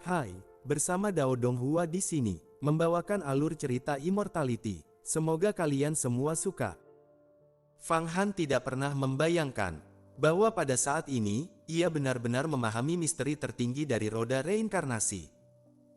Hai, bersama Dao Donghua di sini, membawakan alur cerita Immortality. Semoga kalian semua suka. Fang Han tidak pernah membayangkan bahwa pada saat ini, ia benar-benar memahami misteri tertinggi dari roda reinkarnasi.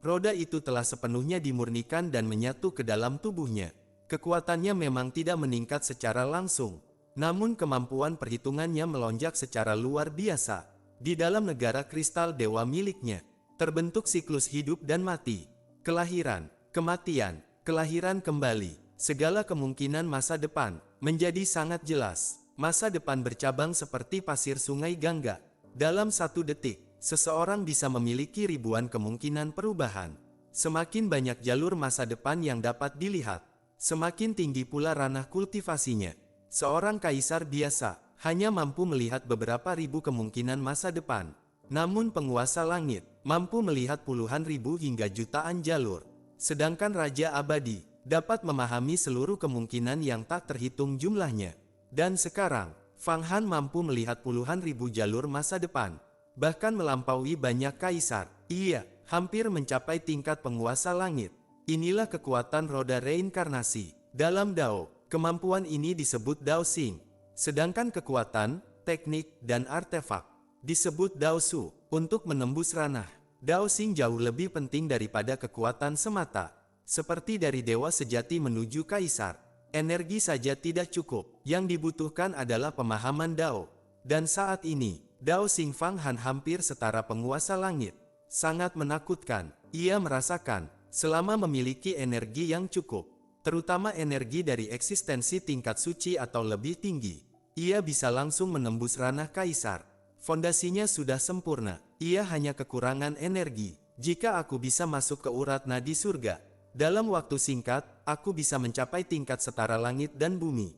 Roda itu telah sepenuhnya dimurnikan dan menyatu ke dalam tubuhnya. Kekuatannya memang tidak meningkat secara langsung, namun kemampuan perhitungannya melonjak secara luar biasa. Di dalam negara kristal dewa miliknya, terbentuk siklus hidup dan mati, kelahiran, kematian, kelahiran kembali, segala kemungkinan masa depan, menjadi sangat jelas. Masa depan bercabang seperti pasir sungai Gangga. Dalam satu detik, seseorang bisa memiliki ribuan kemungkinan perubahan. Semakin banyak jalur masa depan yang dapat dilihat, semakin tinggi pula ranah kultivasinya. Seorang kaisar biasa hanya mampu melihat beberapa ribu kemungkinan masa depan. Namun penguasa langit mampu melihat puluhan ribu hingga jutaan jalur. Sedangkan Raja Abadi dapat memahami seluruh kemungkinan yang tak terhitung jumlahnya. Dan sekarang, Fang Han mampu melihat puluhan ribu jalur masa depan. Bahkan melampaui banyak kaisar. Ia hampir mencapai tingkat penguasa langit. Inilah kekuatan roda reinkarnasi. Dalam Dao, kemampuan ini disebut Dao Xing. Sedangkan kekuatan, teknik, dan artefak disebut Dao Su. Untuk menembus ranah, Dao Xing jauh lebih penting daripada kekuatan semata. Seperti dari dewa sejati menuju kaisar, energi saja tidak cukup. Yang dibutuhkan adalah pemahaman Dao. Dan saat ini, Dao Xing Fang Han hampir setara penguasa langit. Sangat menakutkan. Ia merasakan, selama memiliki energi yang cukup, terutama energi dari eksistensi tingkat suci atau lebih tinggi, ia bisa langsung menembus ranah kaisar. Fondasinya sudah sempurna. Ia hanya kekurangan energi. Jika aku bisa masuk ke urat nadi surga, dalam waktu singkat, aku bisa mencapai tingkat setara langit dan bumi.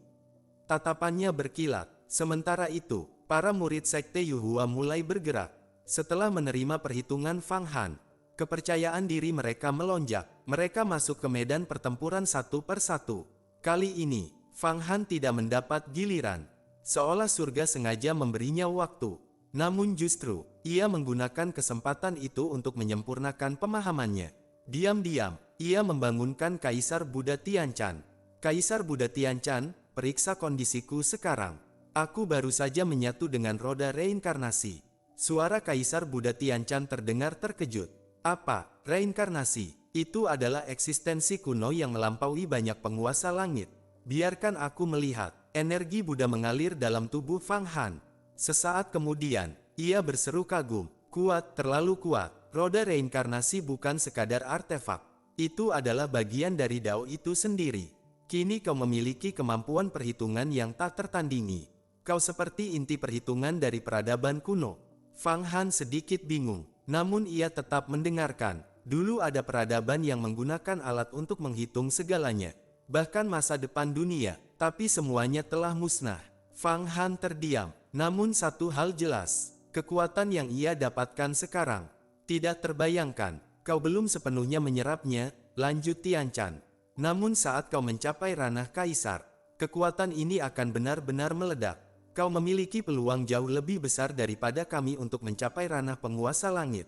Tatapannya berkilat. Sementara itu, para murid Sekte Yuhua mulai bergerak. Setelah menerima perhitungan Fang Han, kepercayaan diri mereka melonjak. Mereka masuk ke medan pertempuran satu persatu. Kali ini, Fang Han tidak mendapat giliran. Seolah surga sengaja memberinya waktu. Namun justru, ia menggunakan kesempatan itu untuk menyempurnakan pemahamannya. Diam-diam, ia membangunkan Kaisar Buddha Tiancan. Kaisar Buddha Tiancan, periksa kondisiku sekarang. Aku baru saja menyatu dengan roda reinkarnasi. Suara Kaisar Buddha Tiancan terdengar terkejut. Apa, reinkarnasi? Itu adalah eksistensi kuno yang melampaui banyak penguasa langit. Biarkan aku melihat. Energi Buddha mengalir dalam tubuh Fang Han. Sesaat kemudian, ia berseru kagum. Kuat, terlalu kuat. Roda reinkarnasi bukan sekadar artefak. Itu adalah bagian dari Dao itu sendiri. Kini kau memiliki kemampuan perhitungan yang tak tertandingi. Kau seperti inti perhitungan dari peradaban kuno. Fang Han sedikit bingung, namun ia tetap mendengarkan. Dulu ada peradaban yang menggunakan alat untuk menghitung segalanya. Bahkan masa depan dunia, tapi semuanya telah musnah. Fang Han terdiam, namun satu hal jelas, kekuatan yang ia dapatkan sekarang tidak terbayangkan. Kau belum sepenuhnya menyerapnya, lanjut Tiancan. Namun saat kau mencapai ranah kaisar, kekuatan ini akan benar-benar meledak. Kau memiliki peluang jauh lebih besar daripada kami untuk mencapai ranah penguasa langit.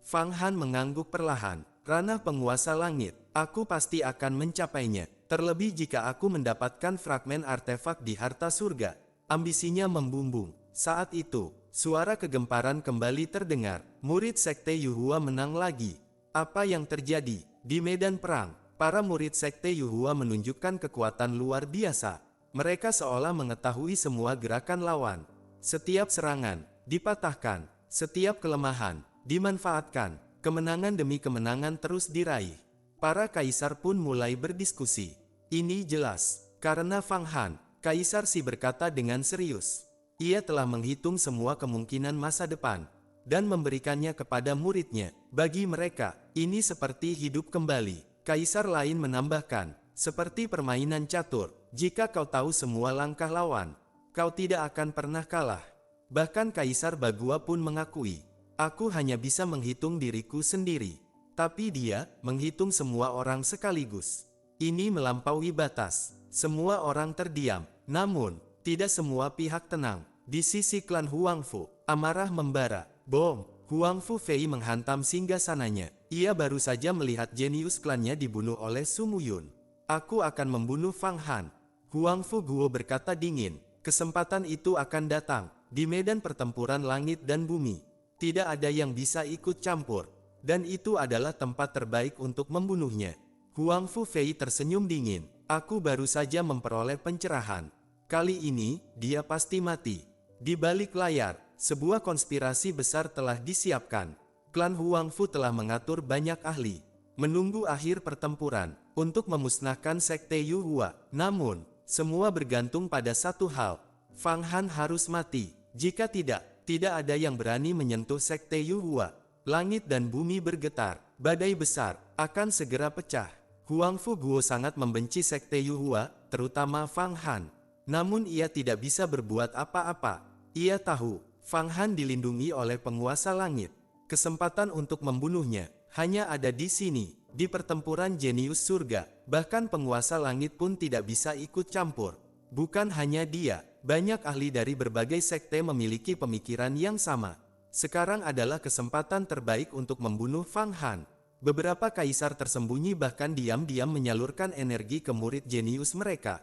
Fang Han mengangguk perlahan. Ranah penguasa langit, aku pasti akan mencapainya. Terlebih jika aku mendapatkan fragmen artefak di harta surga. Ambisinya membumbung. Saat itu, suara kegemparan kembali terdengar. Murid Sekte Yuhua menang lagi. Apa yang terjadi? Di medan perang, para murid Sekte Yuhua menunjukkan kekuatan luar biasa. Mereka seolah mengetahui semua gerakan lawan. Setiap serangan dipatahkan, setiap kelemahan dimanfaatkan. Kemenangan demi kemenangan terus diraih. Para kaisar pun mulai berdiskusi. Ini jelas, karena Fang Han, Kaisar Si berkata dengan serius. Ia telah menghitung semua kemungkinan masa depan, dan memberikannya kepada muridnya. Bagi mereka, ini seperti hidup kembali. Kaisar lain menambahkan, seperti permainan catur. Jika kau tahu semua langkah lawan, kau tidak akan pernah kalah. Bahkan Kaisar Bagua pun mengakui, aku hanya bisa menghitung diriku sendiri. Tapi dia menghitung semua orang sekaligus. Ini melampaui batas. Semua orang terdiam. Namun, tidak semua pihak tenang. Di sisi klan Huangfu, amarah membara. Bom! Huang Fu Fei menghantam singgasananya. Ia baru saja melihat jenius klannya dibunuh oleh Su Muyun. Aku akan membunuh Fang Han. Huang Fu Guo berkata dingin. Kesempatan itu akan datang. Di medan pertempuran langit dan bumi. Tidak ada yang bisa ikut campur. Dan itu adalah tempat terbaik untuk membunuhnya. Huang Fu Fei tersenyum dingin. Aku baru saja memperoleh pencerahan. Kali ini, dia pasti mati. Di balik layar, sebuah konspirasi besar telah disiapkan. Klan Huang Fu telah mengatur banyak ahli, menunggu akhir pertempuran, untuk memusnahkan Sekte Yu Hua. Namun, semua bergantung pada satu hal. Fang Han harus mati. Jika tidak, tidak ada yang berani menyentuh Sekte Yu Hua. Langit dan bumi bergetar, badai besar, akan segera pecah. Huang Fu Guo sangat membenci Sekte Yu Hua, terutama Fang Han. Namun ia tidak bisa berbuat apa-apa. Ia tahu, Fang Han dilindungi oleh penguasa langit. Kesempatan untuk membunuhnya hanya ada di sini, di pertempuran jenius surga. Bahkan penguasa langit pun tidak bisa ikut campur. Bukan hanya dia, banyak ahli dari berbagai sekte memiliki pemikiran yang sama. Sekarang adalah kesempatan terbaik untuk membunuh Fang Han. Beberapa kaisar tersembunyi bahkan diam-diam menyalurkan energi ke murid jenius mereka.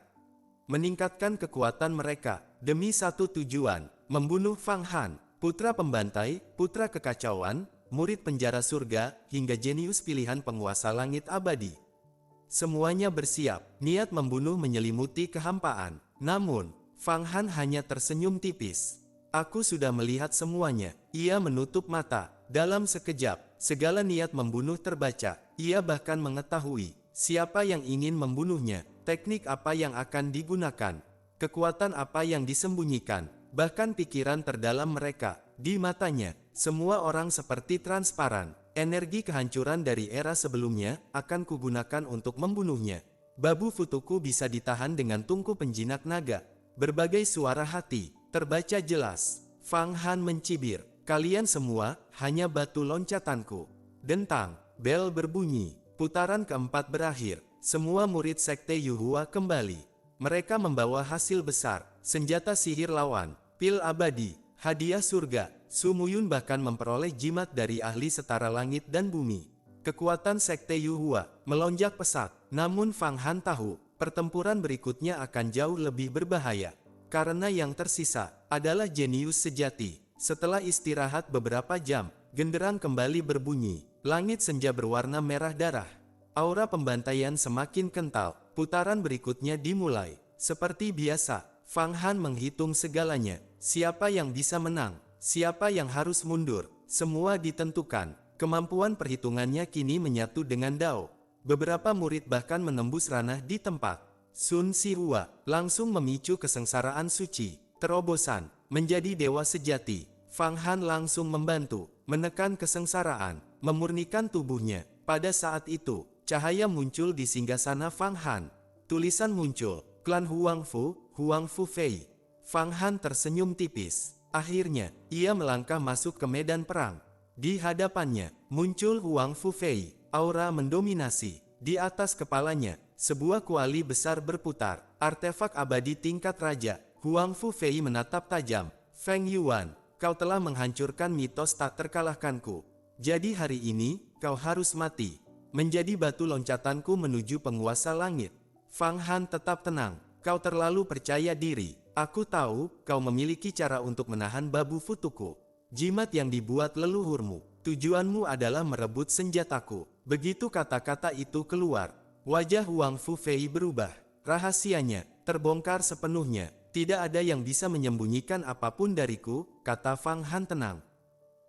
Meningkatkan kekuatan mereka, demi satu tujuan, membunuh Fang Han, putra pembantai, putra kekacauan, murid penjara surga, hingga jenius pilihan penguasa langit abadi. Semuanya bersiap, niat membunuh menyelimuti kehampaan. Namun, Fang Han hanya tersenyum tipis. Aku sudah melihat semuanya. Ia menutup mata. Dalam sekejap, segala niat membunuh terbaca. Ia bahkan mengetahui siapa yang ingin membunuhnya. Teknik apa yang akan digunakan, kekuatan apa yang disembunyikan, bahkan pikiran terdalam mereka. Di matanya, semua orang seperti transparan. Energi kehancuran dari era sebelumnya akan kugunakan untuk membunuhnya. Babu Futuku bisa ditahan dengan tungku penjinak naga. Berbagai suara hati terbaca jelas. Fang Han mencibir, kalian semua hanya batu loncatanku. Dentang, bel berbunyi, putaran keempat berakhir. Semua murid Sekte Yu Hua kembali. Mereka membawa hasil besar, senjata sihir lawan, pil abadi, hadiah surga. Su Muyun bahkan memperoleh jimat dari ahli setara langit dan bumi. Kekuatan Sekte Yu Hua melonjak pesat. Namun Fang Han tahu, pertempuran berikutnya akan jauh lebih berbahaya. Karena yang tersisa adalah jenius sejati. Setelah istirahat beberapa jam, genderang kembali berbunyi. Langit senja berwarna merah darah. Aura pembantaian semakin kental, putaran berikutnya dimulai. Seperti biasa, Fang Han menghitung segalanya. Siapa yang bisa menang, siapa yang harus mundur, semua ditentukan. Kemampuan perhitungannya kini menyatu dengan Dao. Beberapa murid bahkan menembus ranah di tempat. Sun Sihua langsung memicu kesengsaraan suci, terobosan, menjadi dewa sejati. Fang Han langsung membantu, menekan kesengsaraan, memurnikan tubuhnya. Pada saat itu, cahaya muncul di singgasana Fang Han. Tulisan muncul, klan Huang Fu Fei. Fang Han tersenyum tipis. Akhirnya, ia melangkah masuk ke medan perang. Di hadapannya, muncul Huang Fu Fei. Aura mendominasi. Di atas kepalanya, sebuah kuali besar berputar. Artefak abadi tingkat raja. Huang Fu Fei menatap tajam. Feng Yuan, kau telah menghancurkan mitos tak terkalahkanku. Jadi hari ini, kau harus mati. Menjadi batu loncatanku menuju penguasa langit. Fang Han tetap tenang. Kau terlalu percaya diri. Aku tahu, kau memiliki cara untuk menahan Babu Futuku. Jimat yang dibuat leluhurmu. Tujuanmu adalah merebut senjataku. Begitu kata-kata itu keluar, wajah Huang Fu Fei berubah. Rahasianya terbongkar sepenuhnya. Tidak ada yang bisa menyembunyikan apapun dariku, kata Fang Han tenang.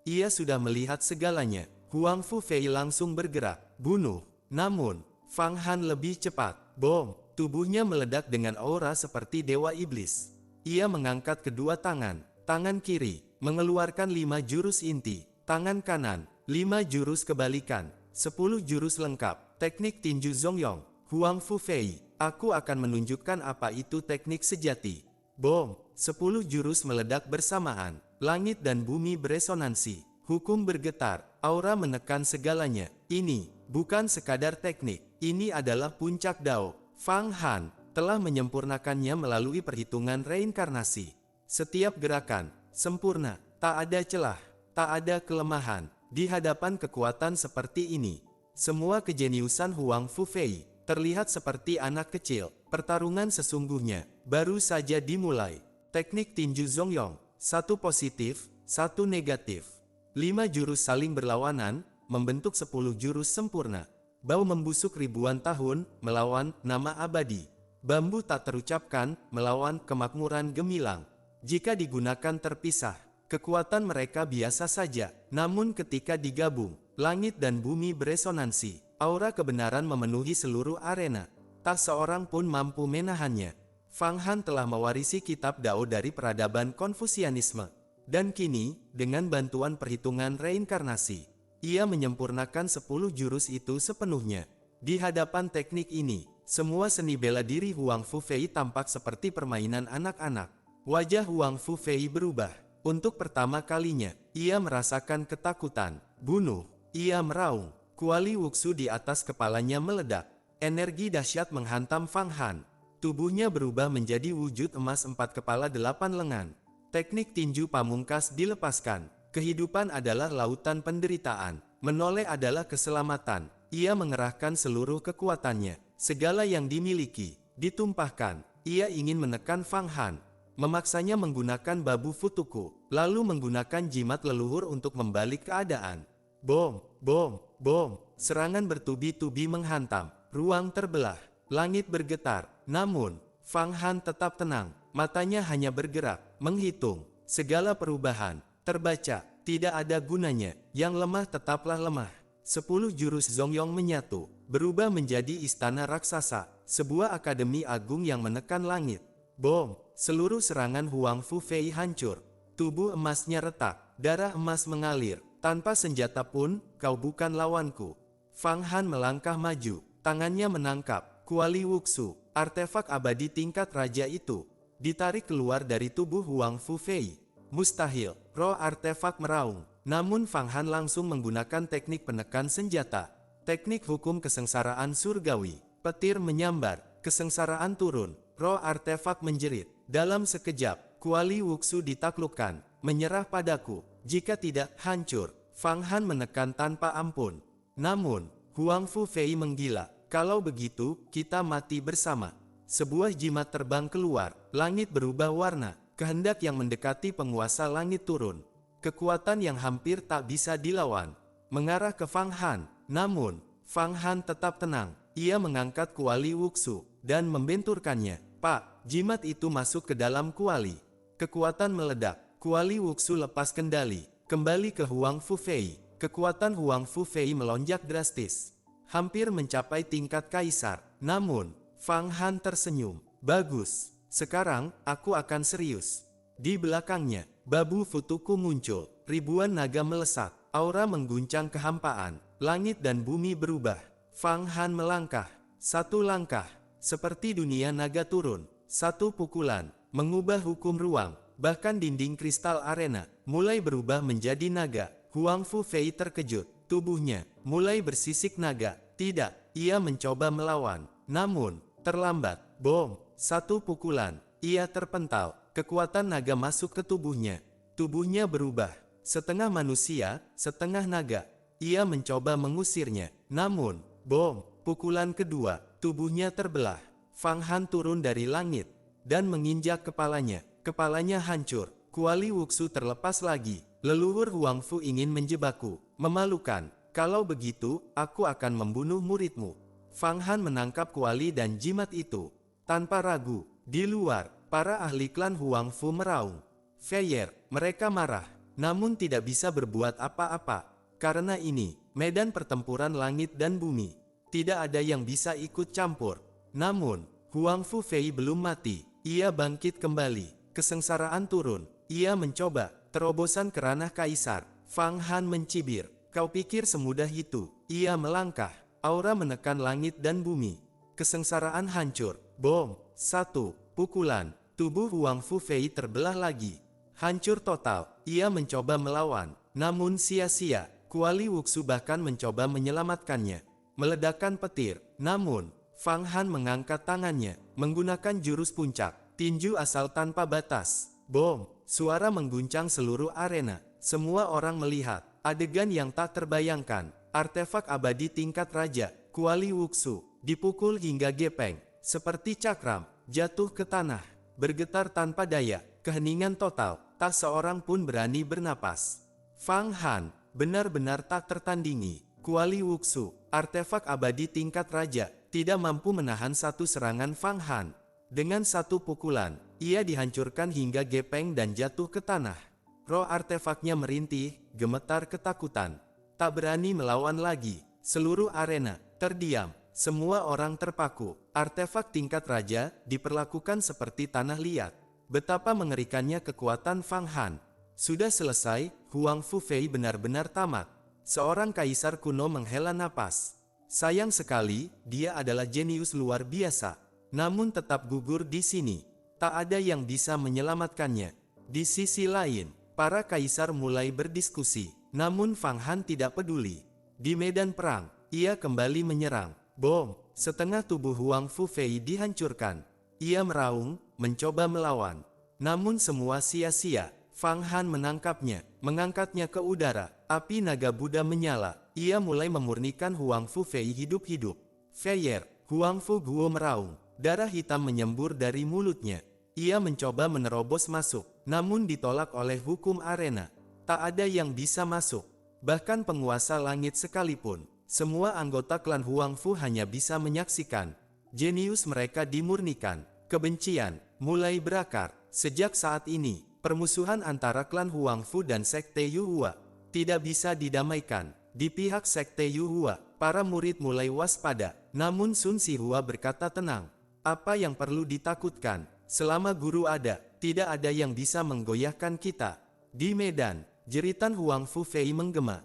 Ia sudah melihat segalanya. Huang Fu Fei langsung bergerak, bunuh. Namun, Fang Han lebih cepat. Bom! Tubuhnya meledak dengan aura seperti dewa iblis. Ia mengangkat kedua tangan. Tangan kiri, mengeluarkan 5 jurus inti. Tangan kanan, 5 jurus kebalikan. 10 jurus lengkap. Teknik tinju Zongyong. Huang Fu Fei, aku akan menunjukkan apa itu teknik sejati. Bom! 10 jurus meledak bersamaan. Langit dan bumi beresonansi. Hukum bergetar. Aura menekan segalanya. Ini bukan sekadar teknik. Ini adalah puncak Dao. Fang Han telah menyempurnakannya melalui perhitungan reinkarnasi. Setiap gerakan sempurna, tak ada celah. Tak ada kelemahan di hadapan kekuatan seperti ini. Semua kejeniusan Huang Fufei terlihat seperti anak kecil. Pertarungan sesungguhnya baru saja dimulai. Teknik tinju Zongyong, satu positif, satu negatif. 5 jurus saling berlawanan, membentuk 10 jurus sempurna. Bau membusuk ribuan tahun, melawan nama abadi. Bambu tak terucapkan, melawan kemakmuran gemilang. Jika digunakan terpisah, kekuatan mereka biasa saja. Namun ketika digabung, langit dan bumi beresonansi. Aura kebenaran memenuhi seluruh arena. Tak seorang pun mampu menahannya. Fang Han telah mewarisi kitab Dao dari peradaban Konfusianisme. Dan kini, dengan bantuan perhitungan reinkarnasi, ia menyempurnakan 10 jurus itu sepenuhnya. Di hadapan teknik ini, semua seni bela diri Huang Fufei tampak seperti permainan anak-anak. Wajah Huang Fufei berubah. Untuk pertama kalinya, ia merasakan ketakutan. Bunuh, ia meraung. Kuali Wuxu di atas kepalanya meledak. Energi dahsyat menghantam Fang Han. Tubuhnya berubah menjadi wujud emas 4 kepala 8 lengan. Teknik tinju pamungkas dilepaskan. Kehidupan adalah lautan penderitaan. Menoleh adalah keselamatan. Ia mengerahkan seluruh kekuatannya. Segala yang dimiliki, ditumpahkan. Ia ingin menekan Fang Han. Memaksanya menggunakan babu futuku. Lalu menggunakan jimat leluhur untuk membalik keadaan. Bom, bom, bom. Serangan bertubi-tubi menghantam. Ruang terbelah, langit bergetar, namun, Fang Han tetap tenang, matanya hanya bergerak, menghitung, segala perubahan, terbaca, tidak ada gunanya, yang lemah tetaplah lemah. 10 jurus Zongyong menyatu, berubah menjadi istana raksasa, sebuah akademi agung yang menekan langit. Bom, seluruh serangan Huang Fufei hancur, tubuh emasnya retak, darah emas mengalir, tanpa senjata pun, kau bukan lawanku. Fang Han melangkah maju. Tangannya menangkap kuali Wuxu, artefak abadi tingkat raja itu, ditarik keluar dari tubuh Huang Fufei. Mustahil, roh artefak meraung. Namun Fang Han langsung menggunakan teknik penekan senjata. Teknik hukum kesengsaraan surgawi. Petir menyambar, kesengsaraan turun, roh artefak menjerit. Dalam sekejap, kuali Wuxu ditaklukkan, menyerah padaku. Jika tidak, hancur. Fang Han menekan tanpa ampun. Namun, Huang Fufei menggila. Kalau begitu, kita mati bersama. Sebuah jimat terbang keluar, langit berubah warna, kehendak yang mendekati penguasa langit turun. Kekuatan yang hampir tak bisa dilawan, mengarah ke Fang Han. Namun, Fang Han tetap tenang. Ia mengangkat kuali Wuxu, dan membenturkannya. Pak, jimat itu masuk ke dalam kuali. Kekuatan meledak, kuali Wuxu lepas kendali, kembali ke Huang Fufei. Kekuatan Huang Fufei melonjak drastis, hampir mencapai tingkat kaisar. Namun, Fang Han tersenyum. Bagus, sekarang aku akan serius. Di belakangnya, babu futuku muncul. Ribuan naga melesat, aura mengguncang kehampaan. Langit dan bumi berubah. Fang Han melangkah. Satu langkah, seperti dunia naga turun. Satu pukulan, mengubah hukum ruang. Bahkan dinding kristal arena, mulai berubah menjadi naga. Huang Fufei terkejut, tubuhnya mulai bersisik naga. Tidak, ia mencoba melawan. Namun, terlambat. Bom, satu pukulan. Ia terpental, kekuatan naga masuk ke tubuhnya. Tubuhnya berubah, setengah manusia, setengah naga. Ia mencoba mengusirnya. Namun, bom, pukulan kedua, tubuhnya terbelah. Fang Han turun dari langit, dan menginjak kepalanya. Kepalanya hancur, kuali Wuxu terlepas lagi. Leluhur Huang Fu ingin menjebakku. Memalukan. Kalau begitu, aku akan membunuh muridmu. Fang Han menangkap kuali dan jimat itu. Tanpa ragu, di luar, para ahli klan Huang Fu meraung. Feier, mereka marah. Namun tidak bisa berbuat apa-apa. Karena ini, medan pertempuran langit dan bumi. Tidak ada yang bisa ikut campur. Namun, Huang Fu Fei belum mati. Ia bangkit kembali. Kesengsaraan turun. Ia mencoba. Terobosan kerana kaisar. Fang Han mencibir. Kau pikir semudah itu? Ia melangkah. Aura menekan langit dan bumi. Kesengsaraan hancur. Bom. Satu. Pukulan. Tubuh Huang Fu Fei terbelah lagi. Hancur total. Ia mencoba melawan. Namun sia-sia. Kuali Wuxu bahkan mencoba menyelamatkannya. Meledakkan petir. Namun, Fang Han mengangkat tangannya. Menggunakan jurus puncak. Tinju asal tanpa batas. Bom. Suara mengguncang seluruh arena. semua orang melihat adegan yang tak terbayangkan. Artefak abadi tingkat raja, Kuali Wuxu, dipukul hingga gepeng, seperti cakram, jatuh ke tanah, bergetar tanpa daya, keheningan total, tak seorang pun berani bernapas. Fang Han, benar-benar tak tertandingi. Kuali Wuxu, artefak abadi tingkat raja, tidak mampu menahan satu serangan Fang Han. Dengan satu pukulan, ia dihancurkan hingga gepeng dan jatuh ke tanah. Roh artefaknya merintih, gemetar ketakutan. Tak berani melawan lagi. Seluruh arena terdiam, semua orang terpaku. Artefak tingkat raja diperlakukan seperti tanah liat. Betapa mengerikannya kekuatan Fang Han. Sudah selesai, Huang Fufei benar-benar tamat. Seorang kaisar kuno menghela napas. Sayang sekali, dia adalah jenius luar biasa. Namun tetap gugur di sini. Tak ada yang bisa menyelamatkannya. Di sisi lain, para kaisar mulai berdiskusi. Namun Fang Han tidak peduli. Di medan perang, ia kembali menyerang. Bom! Setengah tubuh Huang Fufei dihancurkan. Ia meraung, mencoba melawan. Namun semua sia-sia. Fang Han menangkapnya, mengangkatnya ke udara. Api naga Buddha menyala. Ia mulai memurnikan Huang Fufei hidup-hidup. Feier, Huang Fu Guo meraung. Darah hitam menyembur dari mulutnya. Ia mencoba menerobos masuk, namun ditolak oleh hukum arena. Tak ada yang bisa masuk. Bahkan penguasa langit sekalipun. Semua anggota klan Huang Fu hanya bisa menyaksikan. Jenius mereka dimurnikan. Kebencian mulai berakar. Sejak saat ini, permusuhan antara klan Huang Fu dan Sekte Yuhua tidak bisa didamaikan. Di pihak Sekte Yuhua, para murid mulai waspada. Namun Sun Sihua berkata tenang. Apa yang perlu ditakutkan? Selama guru ada, tidak ada yang bisa menggoyahkan kita. Di medan, jeritan Huang Fufei menggema.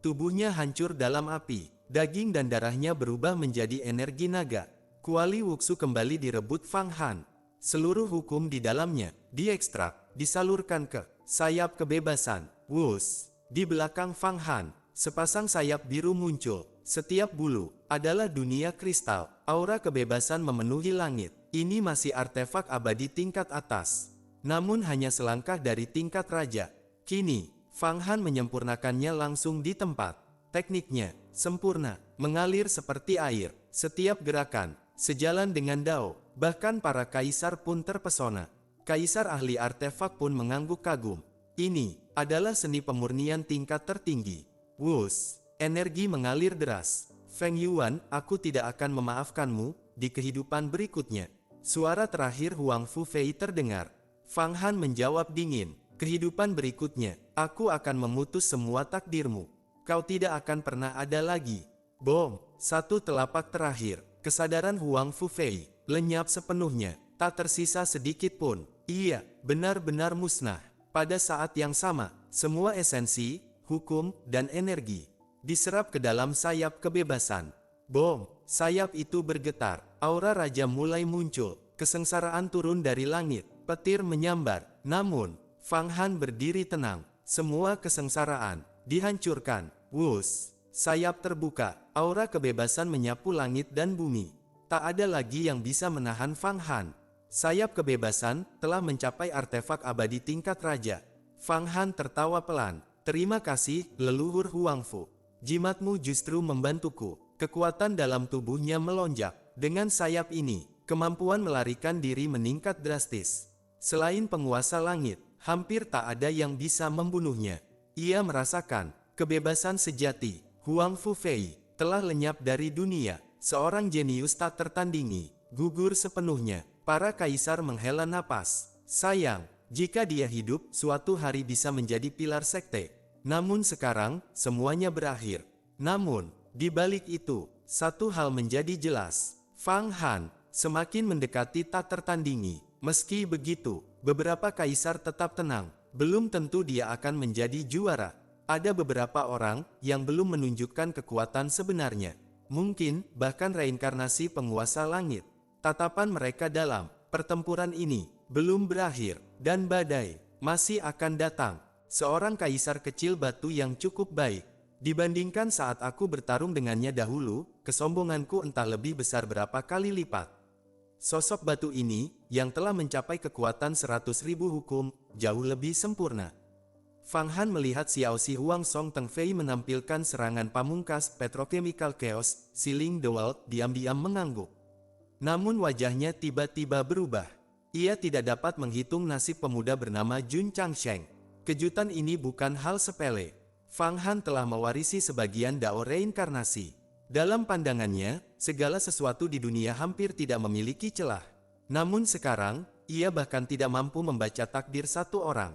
Tubuhnya hancur dalam api. Daging dan darahnya berubah menjadi energi naga. Kuali Wuxu kembali direbut Fang Han. Seluruh hukum di dalamnya diekstrak, disalurkan ke sayap kebebasan. Wus! Di belakang Fang Han, sepasang sayap biru muncul. Setiap bulu adalah dunia kristal. Aura kebebasan memenuhi langit. Ini masih artefak abadi tingkat atas. Namun hanya selangkah dari tingkat raja. Kini, Fang Han menyempurnakannya langsung di tempat. Tekniknya sempurna, mengalir seperti air. Setiap gerakan sejalan dengan Dao. Bahkan para kaisar pun terpesona. Kaisar ahli artefak pun mengangguk kagum. Ini adalah seni pemurnian tingkat tertinggi. Wus! Energi mengalir deras. Feng Yuan, aku tidak akan memaafkanmu di kehidupan berikutnya. Suara terakhir Huang Fufei terdengar. Fang Han menjawab dingin. Kehidupan berikutnya, aku akan memutus semua takdirmu. Kau tidak akan pernah ada lagi. Bom! Satu telapak terakhir. Kesadaran Huang Fufei lenyap sepenuhnya. Tak tersisa sedikit pun. Ia benar-benar musnah. Pada saat yang sama, semua esensi, hukum, dan energi diserap ke dalam sayap kebebasan. Bom! Sayap itu bergetar. Aura raja mulai muncul. Kesengsaraan turun dari langit. Petir menyambar. Namun, Fang Han berdiri tenang. Semua kesengsaraan dihancurkan. Wus! Sayap terbuka. Aura kebebasan menyapu langit dan bumi. Tak ada lagi yang bisa menahan Fang Han. Sayap kebebasan telah mencapai artefak abadi tingkat raja. Fang Han tertawa pelan. Terima kasih, leluhur Huang Fu. Jimatmu justru membantuku. Kekuatan dalam tubuhnya melonjak. Dengan sayap ini, kemampuan melarikan diri meningkat drastis. Selain penguasa langit, hampir tak ada yang bisa membunuhnya. Ia merasakan kebebasan sejati. Huang Fufei telah lenyap dari dunia. Seorang jenius tak tertandingi, gugur sepenuhnya. Para kaisar menghela napas. Sayang, jika dia hidup, suatu hari bisa menjadi pilar sekte. Namun sekarang, semuanya berakhir. Namun, di balik itu, satu hal menjadi jelas. Fang Han semakin mendekati tak tertandingi. Meski begitu, beberapa kaisar tetap tenang. Belum tentu dia akan menjadi juara. Ada beberapa orang yang belum menunjukkan kekuatan sebenarnya. Mungkin bahkan reinkarnasi penguasa langit. Tatapan mereka dalam pertempuran ini belum berakhir, dan badai masih akan datang. Seorang kaisar kecil batu yang cukup baik. Dibandingkan saat aku bertarung dengannya dahulu, kesombonganku entah lebih besar berapa kali lipat. Sosok batu ini, yang telah mencapai kekuatan 100.000 hukum, jauh lebih sempurna. Fang Han melihat Xiao Si Huang Song Teng Fei menampilkan serangan pamungkas Petrochemical Chaos, Sealing the World, diam-diam mengangguk. Namun wajahnya tiba-tiba berubah. Ia tidak dapat menghitung nasib pemuda bernama Jun Changsheng. Kejutan ini bukan hal sepele. Fang Han telah mewarisi sebagian dao reinkarnasi. Dalam pandangannya, segala sesuatu di dunia hampir tidak memiliki celah. Namun sekarang, ia bahkan tidak mampu membaca takdir satu orang.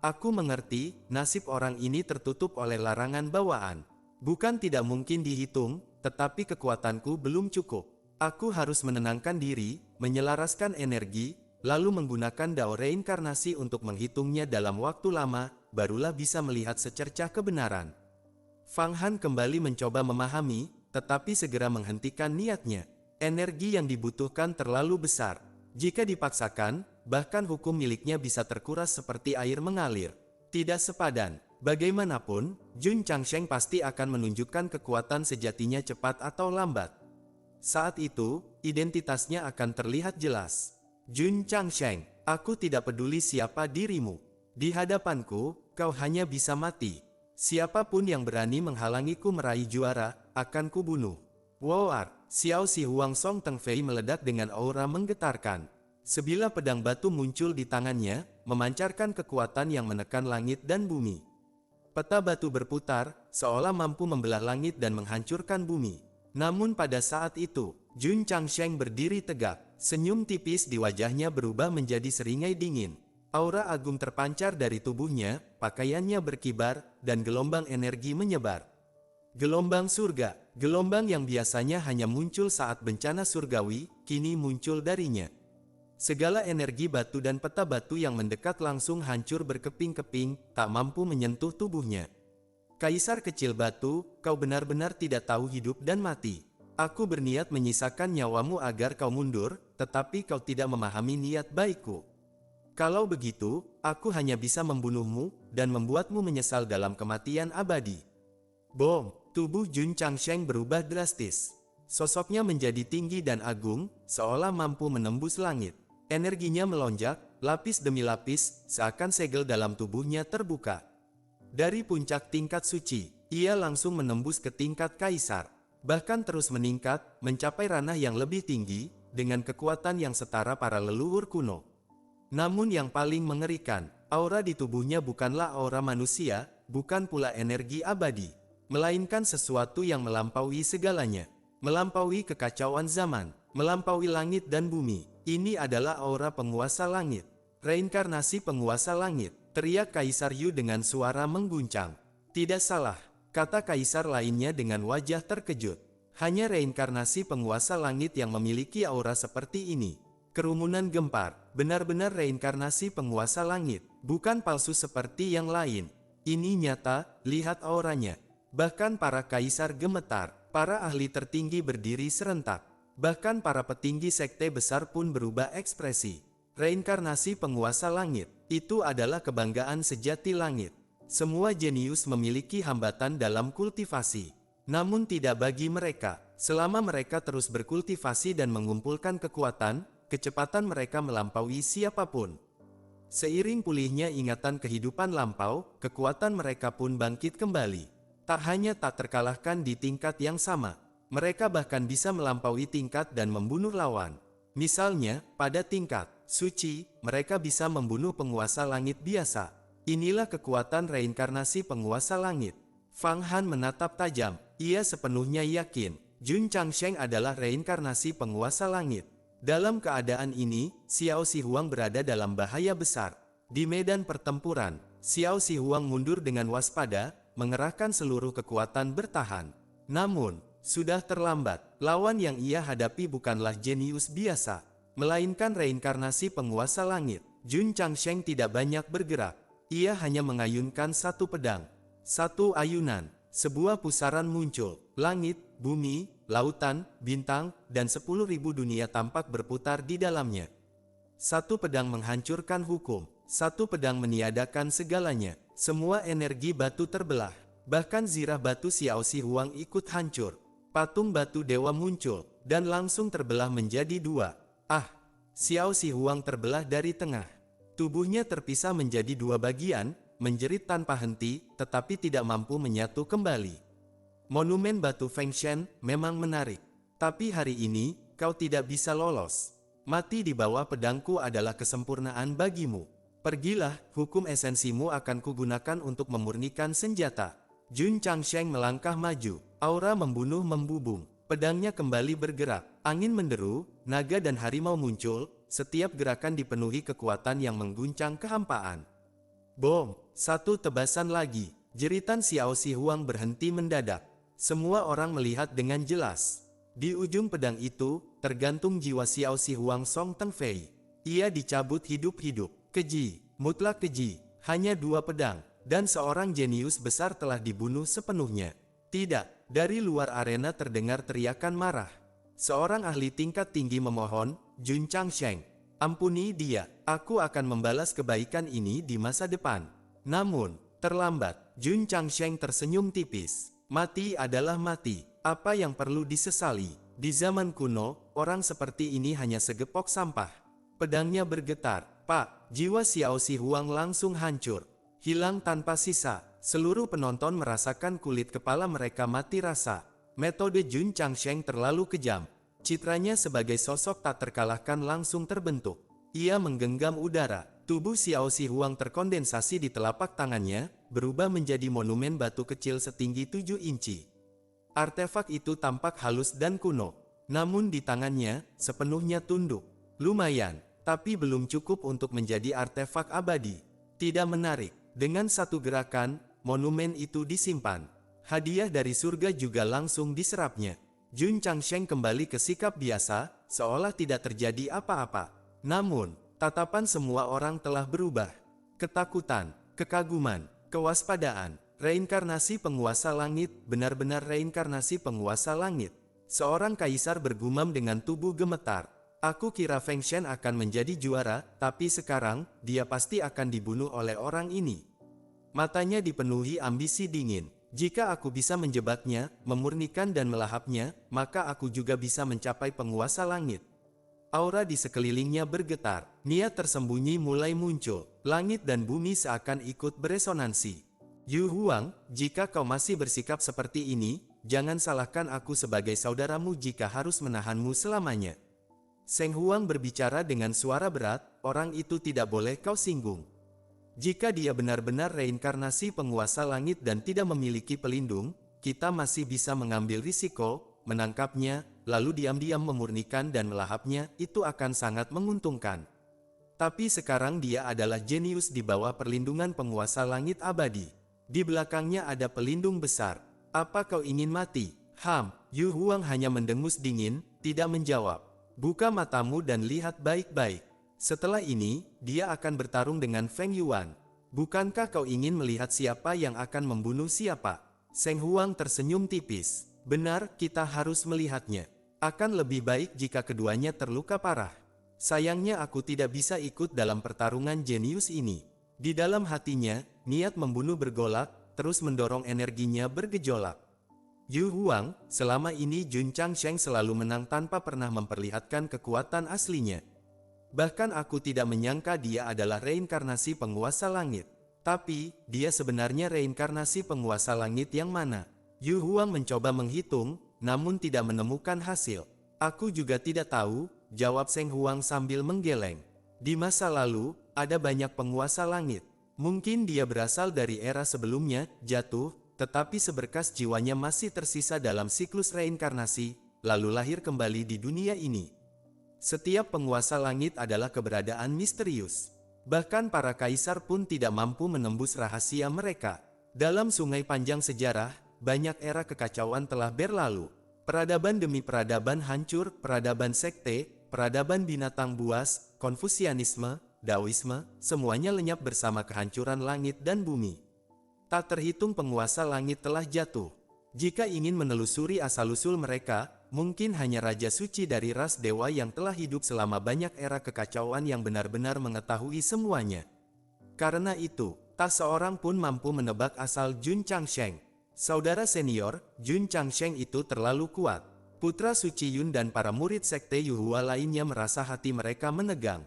Aku mengerti, nasib orang ini tertutup oleh larangan bawaan. Bukan tidak mungkin dihitung, tetapi kekuatanku belum cukup. Aku harus menenangkan diri, menyelaraskan energi, lalu menggunakan dao reinkarnasi untuk menghitungnya dalam waktu lama, barulah bisa melihat secercah kebenaran. Fang Han kembali mencoba memahami, tetapi segera menghentikan niatnya. Energi yang dibutuhkan terlalu besar. Jika dipaksakan, bahkan hukum miliknya bisa terkuras seperti air mengalir. Tidak sepadan. Bagaimanapun, Jun Changsheng pasti akan menunjukkan kekuatan sejatinya cepat atau lambat. Saat itu, identitasnya akan terlihat jelas. Jun Changsheng, aku tidak peduli siapa dirimu. Di hadapanku, kau hanya bisa mati. Siapapun yang berani menghalangiku meraih juara, akan kubunuh. War! Xiao Si Huang Song Teng Fei meledak dengan aura menggetarkan. Sebilah pedang batu muncul di tangannya, memancarkan kekuatan yang menekan langit dan bumi. Peta batu berputar, seolah mampu membelah langit dan menghancurkan bumi. Namun pada saat itu, Jun Changsheng berdiri tegak, senyum tipis di wajahnya berubah menjadi seringai dingin. Aura agung terpancar dari tubuhnya, pakaiannya berkibar, dan gelombang energi menyebar. Gelombang surga, gelombang yang biasanya hanya muncul saat bencana surgawi, kini muncul darinya. Segala energi batu dan peta batu yang mendekat langsung hancur berkeping-keping, tak mampu menyentuh tubuhnya. Kaisar kecil batu, kau benar-benar tidak tahu hidup dan mati. Aku berniat menyisakan nyawamu agar kau mundur, tetapi kau tidak memahami niat baikku. Kalau begitu, aku hanya bisa membunuhmu, dan membuatmu menyesal dalam kematian abadi. Bom! Tubuh Jun Changsheng berubah drastis. Sosoknya menjadi tinggi dan agung, seolah mampu menembus langit. Energinya melonjak, lapis demi lapis, seakan segel dalam tubuhnya terbuka. Dari puncak tingkat suci, ia langsung menembus ke tingkat kaisar. Bahkan terus meningkat, mencapai ranah yang lebih tinggi, dengan kekuatan yang setara para leluhur kuno. Namun yang paling mengerikan, aura di tubuhnya bukanlah aura manusia, bukan pula energi abadi. Melainkan sesuatu yang melampaui segalanya. Melampaui kekacauan zaman, melampaui langit dan bumi. Ini adalah aura penguasa langit. Reinkarnasi penguasa langit, teriak Kaisar Yu dengan suara mengguncang. Tidak salah, kata kaisar lainnya dengan wajah terkejut. Hanya reinkarnasi penguasa langit yang memiliki aura seperti ini. Kerumunan gempar, benar-benar reinkarnasi penguasa langit, bukan palsu seperti yang lain. Ini nyata, lihat auranya. Bahkan para kaisar gemetar, para ahli tertinggi berdiri serentak. Bahkan para petinggi sekte besar pun berubah ekspresi. Reinkarnasi penguasa langit, itu adalah kebanggaan sejati langit. Semua jenius memiliki hambatan dalam kultivasi. Namun tidak bagi mereka, selama mereka terus berkultivasi dan mengumpulkan kekuatan, kecepatan mereka melampaui siapapun. Seiring pulihnya ingatan kehidupan lampau, kekuatan mereka pun bangkit kembali. Tak hanya tak terkalahkan di tingkat yang sama, mereka bahkan bisa melampaui tingkat dan membunuh lawan. Misalnya, pada tingkat suci, mereka bisa membunuh penguasa langit biasa. Inilah kekuatan reinkarnasi penguasa langit. Fang Han menatap tajam, ia sepenuhnya yakin, Jun Changsheng adalah reinkarnasi penguasa langit. Dalam keadaan ini, Xiao Si Huang berada dalam bahaya besar. Di medan pertempuran, Xiao Si Huang mundur dengan waspada, mengerahkan seluruh kekuatan bertahan. Namun, sudah terlambat. Lawan yang ia hadapi bukanlah jenius biasa, melainkan reinkarnasi penguasa langit. Jun Changsheng tidak banyak bergerak. Ia hanya mengayunkan satu pedang. Satu ayunan, sebuah pusaran muncul. Langit, bumi, lautan, bintang, dan 10.000 dunia tampak berputar di dalamnya. Satu pedang menghancurkan hukum. Satu pedang meniadakan segalanya. Semua energi batu terbelah. Bahkan zirah batu Xiao Si Huang ikut hancur. Patung batu dewa muncul, dan langsung terbelah menjadi dua. Xiao Si Huang terbelah dari tengah. Tubuhnya terpisah menjadi dua bagian, menjerit tanpa henti, tetapi tidak mampu menyatu kembali. Monumen batu Fengshen memang menarik. Tapi hari ini, kau tidak bisa lolos. Mati di bawah pedangku adalah kesempurnaan bagimu. Pergilah, hukum esensimu akan kugunakan untuk memurnikan senjata. Jun Changsheng melangkah maju. Aura membunuh membubung. Pedangnya kembali bergerak. Angin menderu, naga dan harimau muncul. Setiap gerakan dipenuhi kekuatan yang mengguncang kehampaan. Bom! Satu tebasan lagi. Jeritan Xiao Si Huang berhenti mendadak. Semua orang melihat dengan jelas. Di ujung pedang itu, tergantung jiwa Xiao Si Huang Song Teng Fei. Ia dicabut hidup-hidup. Keji, mutlak keji. Hanya 2 pedang, dan seorang jenius besar telah dibunuh sepenuhnya. Tidak, dari luar arena terdengar teriakan marah. Seorang ahli tingkat tinggi memohon, Jun Changsheng, ampuni dia, aku akan membalas kebaikan ini di masa depan. Namun, terlambat. Jun Changsheng tersenyum tipis. Mati adalah mati, apa yang perlu disesali? Di zaman kuno, orang seperti ini hanya segepok sampah. Pedangnya bergetar. Pak, jiwa Xiao Si Huang langsung hancur. Hilang tanpa sisa. Seluruh penonton merasakan kulit kepala mereka mati rasa. Metode Jun Changsheng terlalu kejam. Citranya sebagai sosok tak terkalahkan langsung terbentuk. Ia menggenggam udara. Tubuh Xiao Si Huang terkondensasi di telapak tangannya, berubah menjadi monumen batu kecil setinggi 7 inci. Artefak itu tampak halus dan kuno. Namun di tangannya, sepenuhnya tunduk. Lumayan, tapi belum cukup untuk menjadi artefak abadi. Tidak menarik. Dengan satu gerakan, monumen itu disimpan. Hadiah dari surga juga langsung diserapnya. Jun Changsheng kembali ke sikap biasa, seolah tidak terjadi apa-apa. Namun, tatapan semua orang telah berubah. Ketakutan, kekaguman, kewaspadaan. Reinkarnasi penguasa langit, benar-benar reinkarnasi penguasa langit. Seorang kaisar bergumam dengan tubuh gemetar. Aku kira Fengshen akan menjadi juara, tapi sekarang, dia pasti akan dibunuh oleh orang ini. Matanya dipenuhi ambisi dingin. Jika aku bisa menjebaknya, memurnikan dan melahapnya, maka aku juga bisa mencapai penguasa langit. Aura di sekelilingnya bergetar. Niat tersembunyi mulai muncul. Langit dan bumi seakan ikut beresonansi. Yu Huang, jika kau masih bersikap seperti ini, jangan salahkan aku sebagai saudaramu jika harus menahanmu selamanya. Seng Huang berbicara dengan suara berat, orang itu tidak boleh kau singgung. Jika dia benar-benar reinkarnasi penguasa langit dan tidak memiliki pelindung, kita masih bisa mengambil risiko, menangkapnya, lalu diam-diam memurnikan dan melahapnya, itu akan sangat menguntungkan. Tapi sekarang dia adalah jenius di bawah perlindungan penguasa langit abadi. Di belakangnya ada pelindung besar. Apa kau ingin mati? Yu Huang hanya mendengus dingin, tidak menjawab. Buka matamu dan lihat baik-baik. Setelah ini, dia akan bertarung dengan Feng Yuan. Bukankah kau ingin melihat siapa yang akan membunuh siapa? Seng Huang tersenyum tipis. Benar, kita harus melihatnya. Akan lebih baik jika keduanya terluka parah. Sayangnya aku tidak bisa ikut dalam pertarungan jenius ini. Di dalam hatinya, niat membunuh bergolak, terus mendorong energinya bergejolak. Yu Huang, selama ini Jun Changsheng selalu menang tanpa pernah memperlihatkan kekuatan aslinya. Bahkan aku tidak menyangka dia adalah reinkarnasi penguasa langit. Tapi, dia sebenarnya reinkarnasi penguasa langit yang mana? Yu Huang mencoba menghitung, namun tidak menemukan hasil. Aku juga tidak tahu, jawab Seng Huang sambil menggeleng. Di masa lalu, ada banyak penguasa langit. Mungkin dia berasal dari era sebelumnya, jatuh, tetapi seberkas jiwanya masih tersisa dalam siklus reinkarnasi, lalu lahir kembali di dunia ini. Setiap penguasa langit adalah keberadaan misterius. Bahkan para kaisar pun tidak mampu menembus rahasia mereka. Dalam sungai panjang sejarah, banyak era kekacauan telah berlalu. Peradaban demi peradaban hancur, peradaban sekte, peradaban binatang buas, Konfusianisme, Daoisme, semuanya lenyap bersama kehancuran langit dan bumi. Tak terhitung penguasa langit telah jatuh. Jika ingin menelusuri asal-usul mereka, mungkin hanya Raja Suci dari ras dewa yang telah hidup selama banyak era kekacauan yang benar-benar mengetahui semuanya. Karena itu, tak seorang pun mampu menebak asal Jun Changsheng. Saudara senior, Jun Changsheng itu terlalu kuat. Putra Suci Yun dan para murid sekte Yuhua lainnya merasa hati mereka menegang.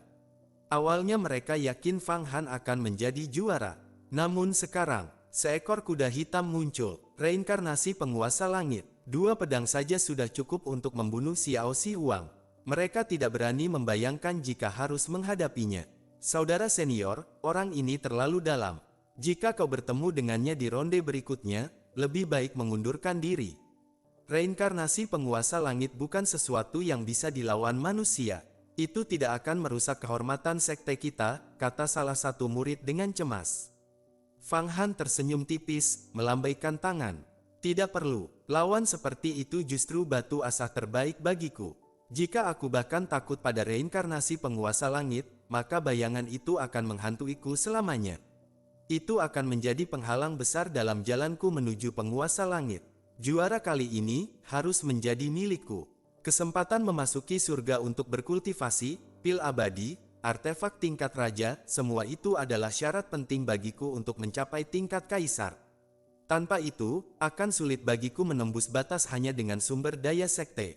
Awalnya mereka yakin Fang Han akan menjadi juara. Namun sekarang, seekor kuda hitam muncul, reinkarnasi penguasa langit. 2 pedang saja sudah cukup untuk membunuh Xiao Si Huang. Mereka tidak berani membayangkan jika harus menghadapinya. Saudara senior, orang ini terlalu dalam. Jika kau bertemu dengannya di ronde berikutnya, lebih baik mengundurkan diri. Reinkarnasi penguasa langit bukan sesuatu yang bisa dilawan manusia. Itu tidak akan merusak kehormatan sekte kita, kata salah satu murid dengan cemas. Fang Han tersenyum tipis, melambaikan tangan. Tidak perlu, lawan seperti itu justru batu asa terbaik bagiku. Jika aku bahkan takut pada reinkarnasi penguasa langit, maka bayangan itu akan menghantuiku selamanya. Itu akan menjadi penghalang besar dalam jalanku menuju penguasa langit. Juara kali ini harus menjadi milikku. Kesempatan memasuki surga untuk berkultivasi, pil abadi, artefak tingkat raja, semua itu adalah syarat penting bagiku untuk mencapai tingkat kaisar. Tanpa itu, akan sulit bagiku menembus batas hanya dengan sumber daya sekte.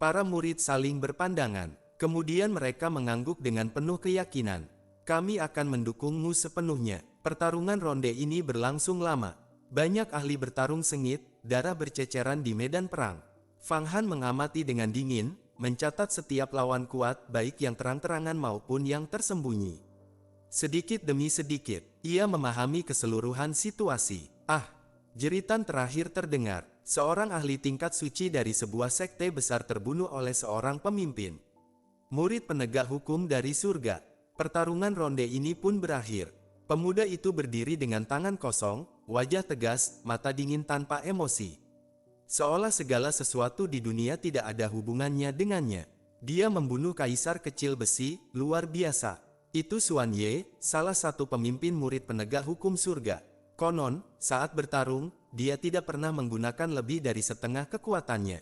Para murid saling berpandangan, kemudian mereka mengangguk dengan penuh keyakinan. Kami akan mendukungmu sepenuhnya. Pertarungan ronde ini berlangsung lama. Banyak ahli bertarung sengit, darah berceceran di medan perang. Fang Han mengamati dengan dingin, mencatat setiap lawan kuat baik yang terang-terangan maupun yang tersembunyi. Sedikit demi sedikit, ia memahami keseluruhan situasi. Jeritan terakhir terdengar. Seorang ahli tingkat suci dari sebuah sekte besar terbunuh oleh seorang pemimpin. Murid penegak hukum dari surga. Pertarungan ronde ini pun berakhir. Pemuda itu berdiri dengan tangan kosong, wajah tegas, mata dingin tanpa emosi. Seolah segala sesuatu di dunia tidak ada hubungannya dengannya. Dia membunuh kaisar kecil besi, luar biasa. Itu Xuan Ye, salah satu pemimpin murid penegak hukum surga. Konon, saat bertarung, dia tidak pernah menggunakan lebih dari setengah kekuatannya.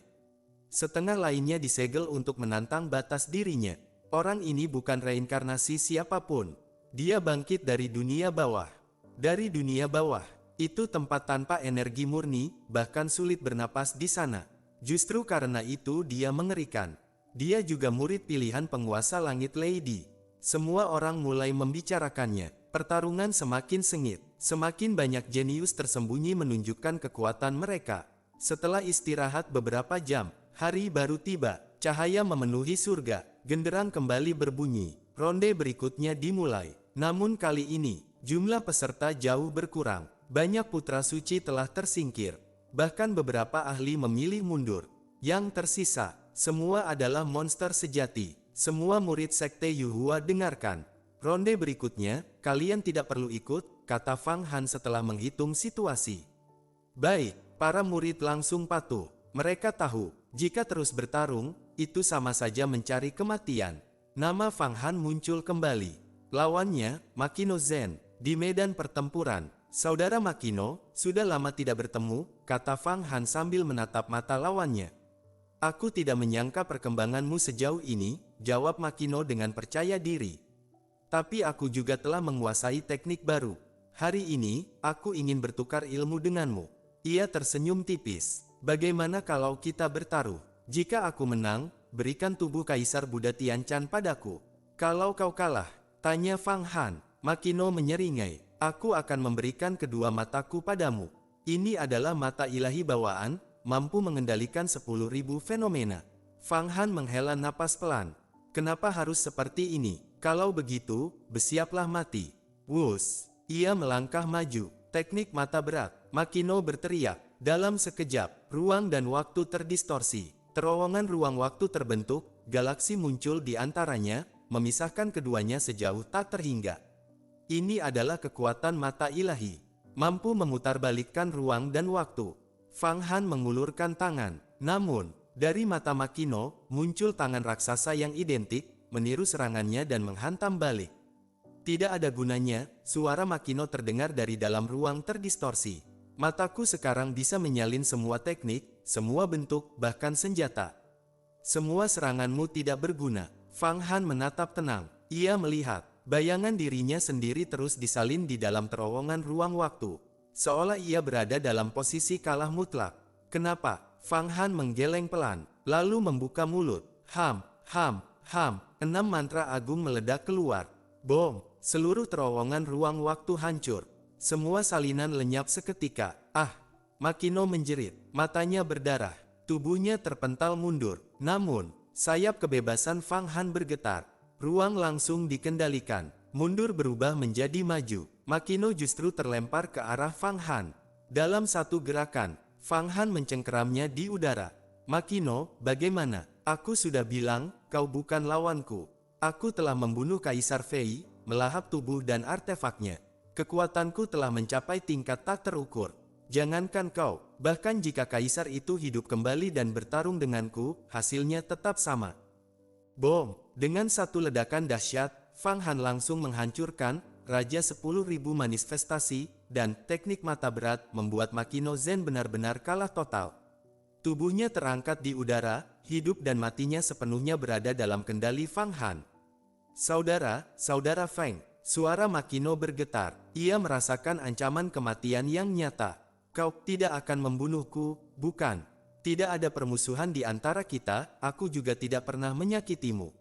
Setengah lainnya disegel untuk menantang batas dirinya. Orang ini bukan reinkarnasi siapapun. Dia bangkit dari dunia bawah. Dari dunia bawah, itu tempat tanpa energi murni, bahkan sulit bernapas di sana. Justru karena itu dia mengerikan. Dia juga murid pilihan penguasa langit Lady. Semua orang mulai membicarakannya. Pertarungan semakin sengit. Semakin banyak jenius tersembunyi menunjukkan kekuatan mereka. Setelah istirahat beberapa jam, hari baru tiba. Cahaya memenuhi surga. Genderang kembali berbunyi. Ronde berikutnya dimulai. Namun kali ini, jumlah peserta jauh berkurang. Banyak putra suci telah tersingkir. Bahkan beberapa ahli memilih mundur. Yang tersisa, semua adalah monster sejati. Semua murid sekte Yuhua dengarkan. Ronde berikutnya, kalian tidak perlu ikut, kata Fang Han setelah menghitung situasi. Baik, para murid langsung patuh. Mereka tahu, jika terus bertarung, itu sama saja mencari kematian. Nama Fang Han muncul kembali. Lawannya, Makino Zen, di medan pertempuran. Saudara Makino, sudah lama tidak bertemu, kata Fang Han sambil menatap mata lawannya. Aku tidak menyangka perkembanganmu sejauh ini, jawab Makino dengan percaya diri. Tapi aku juga telah menguasai teknik baru. Hari ini, aku ingin bertukar ilmu denganmu. Ia tersenyum tipis. Bagaimana kalau kita bertaruh? Jika aku menang, berikan tubuh Kaisar Buddha Tianchan padaku. Kalau kau kalah, tanya Fang Han. Makino menyeringai. Aku akan memberikan kedua mataku padamu. Ini adalah mata ilahi bawaan, mampu mengendalikan 10.000 fenomena. Fang Han menghela napas pelan. Kenapa harus seperti ini? Kalau begitu, bersiaplah mati. Wus! Ia melangkah maju. Teknik mata berat. Makino berteriak. Dalam sekejap, ruang dan waktu terdistorsi. Terowongan ruang waktu terbentuk, galaksi muncul di antaranya, memisahkan keduanya sejauh tak terhingga. Ini adalah kekuatan mata ilahi. Mampu memutarbalikkan ruang dan waktu. Fang Han mengulurkan tangan. Namun, dari mata Makino, muncul tangan raksasa yang identik, meniru serangannya dan menghantam balik. Tidak ada gunanya, suara Makino terdengar dari dalam ruang terdistorsi. Mataku sekarang bisa menyalin semua teknik, semua bentuk, bahkan senjata. Semua seranganmu tidak berguna. Fang Han menatap tenang. Ia melihat, bayangan dirinya sendiri terus disalin di dalam terowongan ruang waktu. Seolah ia berada dalam posisi kalah mutlak. Kenapa? Fang Han menggeleng pelan, lalu membuka mulut. Ham, ham, ham. 6 mantra agung meledak keluar. Bom! Seluruh terowongan ruang waktu hancur. Semua salinan lenyap seketika. Ah! Makino menjerit. Matanya berdarah. Tubuhnya terpental mundur. Namun, sayap kebebasan Fang Han bergetar. Ruang langsung dikendalikan. Mundur berubah menjadi maju. Makino justru terlempar ke arah Fang Han. Dalam satu gerakan, Fang Han mencengkeramnya di udara. Makino, bagaimana? Aku sudah bilang, kau bukan lawanku. Aku telah membunuh Kaisar Fei, melahap tubuh dan artefaknya. Kekuatanku telah mencapai tingkat tak terukur. Jangankan kau, bahkan jika Kaisar itu hidup kembali dan bertarung denganku, hasilnya tetap sama. Bom! Dengan satu ledakan dahsyat, Fang Han langsung menghancurkan Raja 10.000 manifestasi, dan teknik mata berat membuat Makino Zen benar-benar kalah total. Tubuhnya terangkat di udara, hidup dan matinya sepenuhnya berada dalam kendali Fang Han. Saudara Feng, suara Makino bergetar. Ia merasakan ancaman kematian yang nyata. Kau tidak akan membunuhku, bukan? Tidak ada permusuhan di antara kita, aku juga tidak pernah menyakitimu.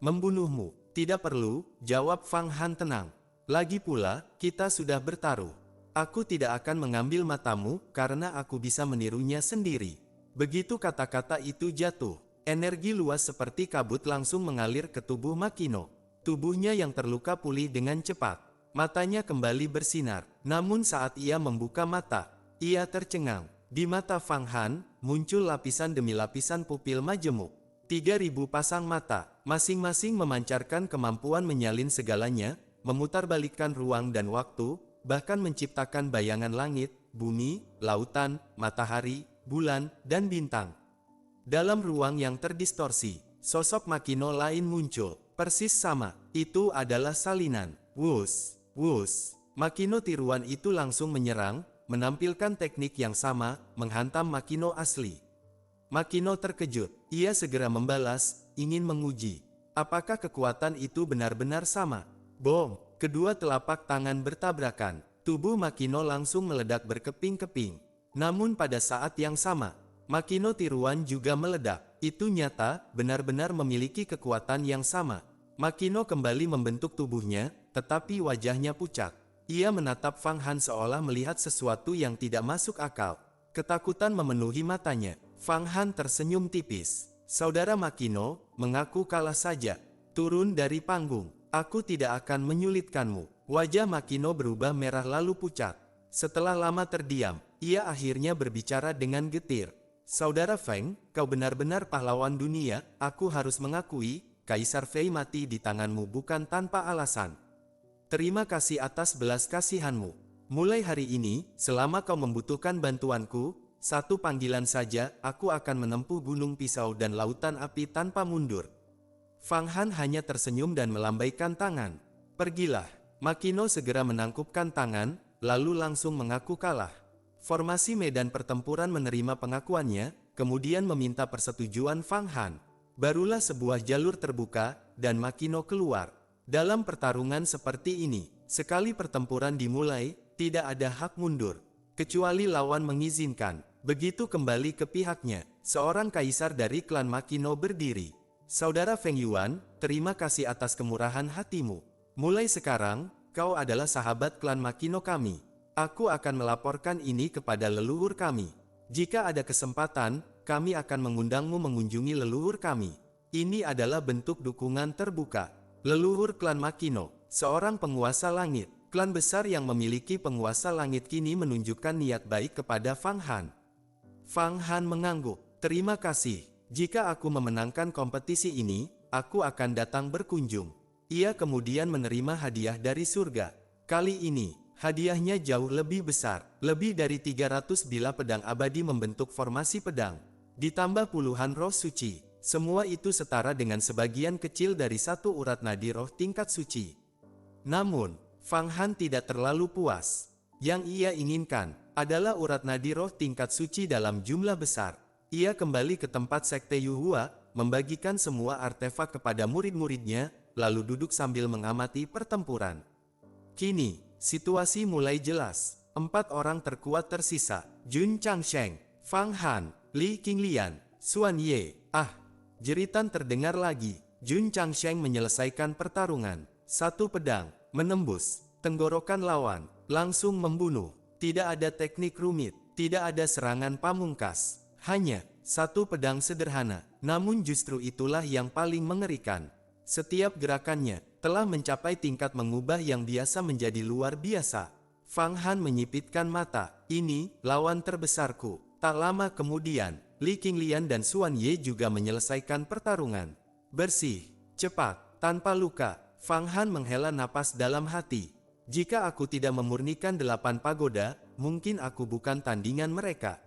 Membunuhmu, tidak perlu, jawab Fang Han tenang. Lagi pula, kita sudah bertaruh. Aku tidak akan mengambil matamu, karena aku bisa menirunya sendiri. Begitu kata-kata itu jatuh, energi luas seperti kabut langsung mengalir ke tubuh Makino. Tubuhnya yang terluka pulih dengan cepat. Matanya kembali bersinar, namun saat ia membuka mata, ia tercengang. Di mata Fang Han, muncul lapisan demi lapisan pupil majemuk. 3.000 pasang mata, masing-masing memancarkan kemampuan menyalin segalanya, memutarbalikkan ruang dan waktu, bahkan menciptakan bayangan langit, bumi, lautan, matahari, bulan, dan bintang. Dalam ruang yang terdistorsi, sosok Makino lain muncul, persis sama. Itu adalah salinan. Wus, wus. Makino tiruan itu langsung menyerang, menampilkan teknik yang sama, menghantam Makino asli. Makino terkejut, ia segera membalas, ingin menguji. Apakah kekuatan itu benar-benar sama? Bom! Kedua telapak tangan bertabrakan, tubuh Makino langsung meledak berkeping-keping. Namun pada saat yang sama, Makino tiruan juga meledak. Itu nyata, benar-benar memiliki kekuatan yang sama. Makino kembali membentuk tubuhnya, tetapi wajahnya pucat. Ia menatap Fang Han seolah melihat sesuatu yang tidak masuk akal. Ketakutan memenuhi matanya. Fang Han tersenyum tipis. Saudara Makino, mengaku kalah saja. Turun dari panggung. Aku tidak akan menyulitkanmu. Wajah Makino berubah merah lalu pucat. Setelah lama terdiam, ia akhirnya berbicara dengan getir. Saudara Feng, kau benar-benar pahlawan dunia. Aku harus mengakui, Kaisar Fei mati di tanganmu bukan tanpa alasan. Terima kasih atas belas kasihanmu. Mulai hari ini, selama kau membutuhkan bantuanku, satu panggilan saja, aku akan menempuh gunung pisau dan lautan api tanpa mundur. Fang Han hanya tersenyum dan melambaikan tangan. Pergilah. Makino segera menangkupkan tangan, lalu langsung mengaku kalah. Formasi medan pertempuran menerima pengakuannya, kemudian meminta persetujuan Fang Han. Barulah sebuah jalur terbuka, dan Makino keluar. Dalam pertarungan seperti ini, sekali pertempuran dimulai, tidak ada hak mundur. Kecuali lawan mengizinkan. Begitu kembali ke pihaknya, seorang kaisar dari klan Makino berdiri. Saudara Feng Yuan, terima kasih atas kemurahan hatimu. Mulai sekarang, kau adalah sahabat klan Makino kami. Aku akan melaporkan ini kepada leluhur kami. Jika ada kesempatan, kami akan mengundangmu mengunjungi leluhur kami. Ini adalah bentuk dukungan terbuka. Leluhur klan Makino, seorang penguasa langit, klan besar yang memiliki penguasa langit kini menunjukkan niat baik kepada Fang Han. Fang Han mengangguk, terima kasih. Jika aku memenangkan kompetisi ini, aku akan datang berkunjung. Ia kemudian menerima hadiah dari surga. Kali ini, hadiahnya jauh lebih besar, lebih dari 300 bilah pedang abadi membentuk formasi pedang. Ditambah puluhan roh suci. Semua itu setara dengan sebagian kecil dari satu urat nadi roh tingkat suci. Namun, Fang Han tidak terlalu puas. Yang ia inginkan adalah urat nadi roh tingkat suci dalam jumlah besar. Ia kembali ke tempat Sekte Yuhua, membagikan semua artefak kepada murid-muridnya, lalu duduk sambil mengamati pertempuran. Kini, situasi mulai jelas. 4 orang terkuat tersisa, Jun Changsheng, Fang Han, Li Qinglian, Xuan Ye. Jeritan terdengar lagi. Jun Changsheng menyelesaikan pertarungan. Satu pedang menembus tenggorokan lawan. langsung membunuh. Tidak ada teknik rumit, tidak ada serangan pamungkas. Hanya satu pedang sederhana, namun justru itulah yang paling mengerikan. Setiap gerakannya telah mencapai tingkat mengubah yang biasa menjadi luar biasa. Fang Han menyipitkan mata. Ini lawan terbesarku. Tak lama kemudian, Li Qinglian dan Xuan Ye juga menyelesaikan pertarungan. Bersih, cepat, tanpa luka. Fang Han menghela napas dalam hati. Jika aku tidak memurnikan 8 pagoda, mungkin aku bukan tandingan mereka.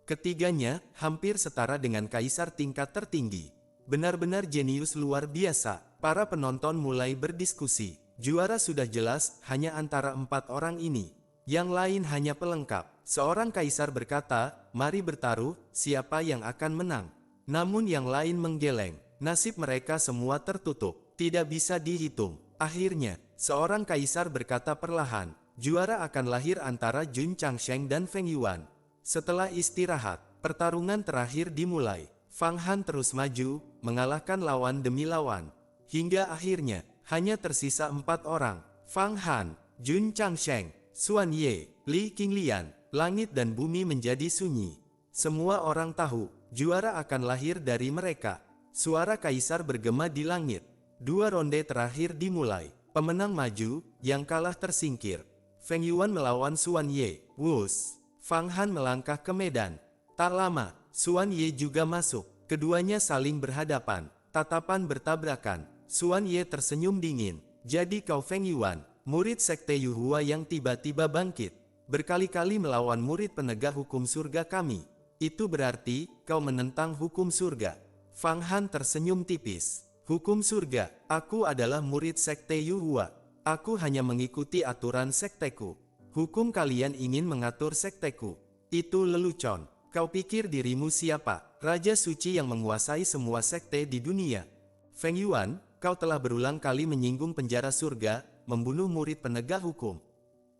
Ketiganya hampir setara dengan kaisar tingkat tertinggi. Benar-benar jenius luar biasa. Para penonton mulai berdiskusi. Juara sudah jelas hanya antara 4 orang ini. Yang lain hanya pelengkap. Seorang kaisar berkata, mari bertaruh, siapa yang akan menang. Namun yang lain menggeleng. Nasib mereka semua tertutup. Tidak bisa dihitung. Akhirnya, seorang kaisar berkata perlahan, juara akan lahir antara Jun Changsheng dan Feng Yuan. Setelah istirahat, pertarungan terakhir dimulai. Fang Han terus maju, mengalahkan lawan demi lawan. Hingga akhirnya, hanya tersisa 4 orang. Fang Han, Jun Changsheng, Xuan Ye, Li Qinglian. Langit dan bumi menjadi sunyi. Semua orang tahu, juara akan lahir dari mereka. Suara kaisar bergema di langit. 2 ronde terakhir dimulai. Pemenang maju, yang kalah tersingkir. Feng Yuan melawan Xuan Ye. Wus. Fang Han melangkah ke medan. Tak lama, Xuan Ye juga masuk. Keduanya saling berhadapan. Tatapan bertabrakan. Xuan Ye tersenyum dingin. Jadi kau Feng Yuan, murid sekte Yuhua yang tiba-tiba bangkit. Berkali-kali melawan murid penegak hukum surga kami. Itu berarti kau menentang hukum surga. Fang Han tersenyum tipis. Hukum surga, aku adalah murid sekte Yuhua. Aku hanya mengikuti aturan sekteku. Hukum kalian ingin mengatur sekteku. Itu lelucon. Kau pikir dirimu siapa? Raja suci yang menguasai semua sekte di dunia. Feng Yuan, kau telah berulang kali menyinggung penjara surga, membunuh murid penegak hukum.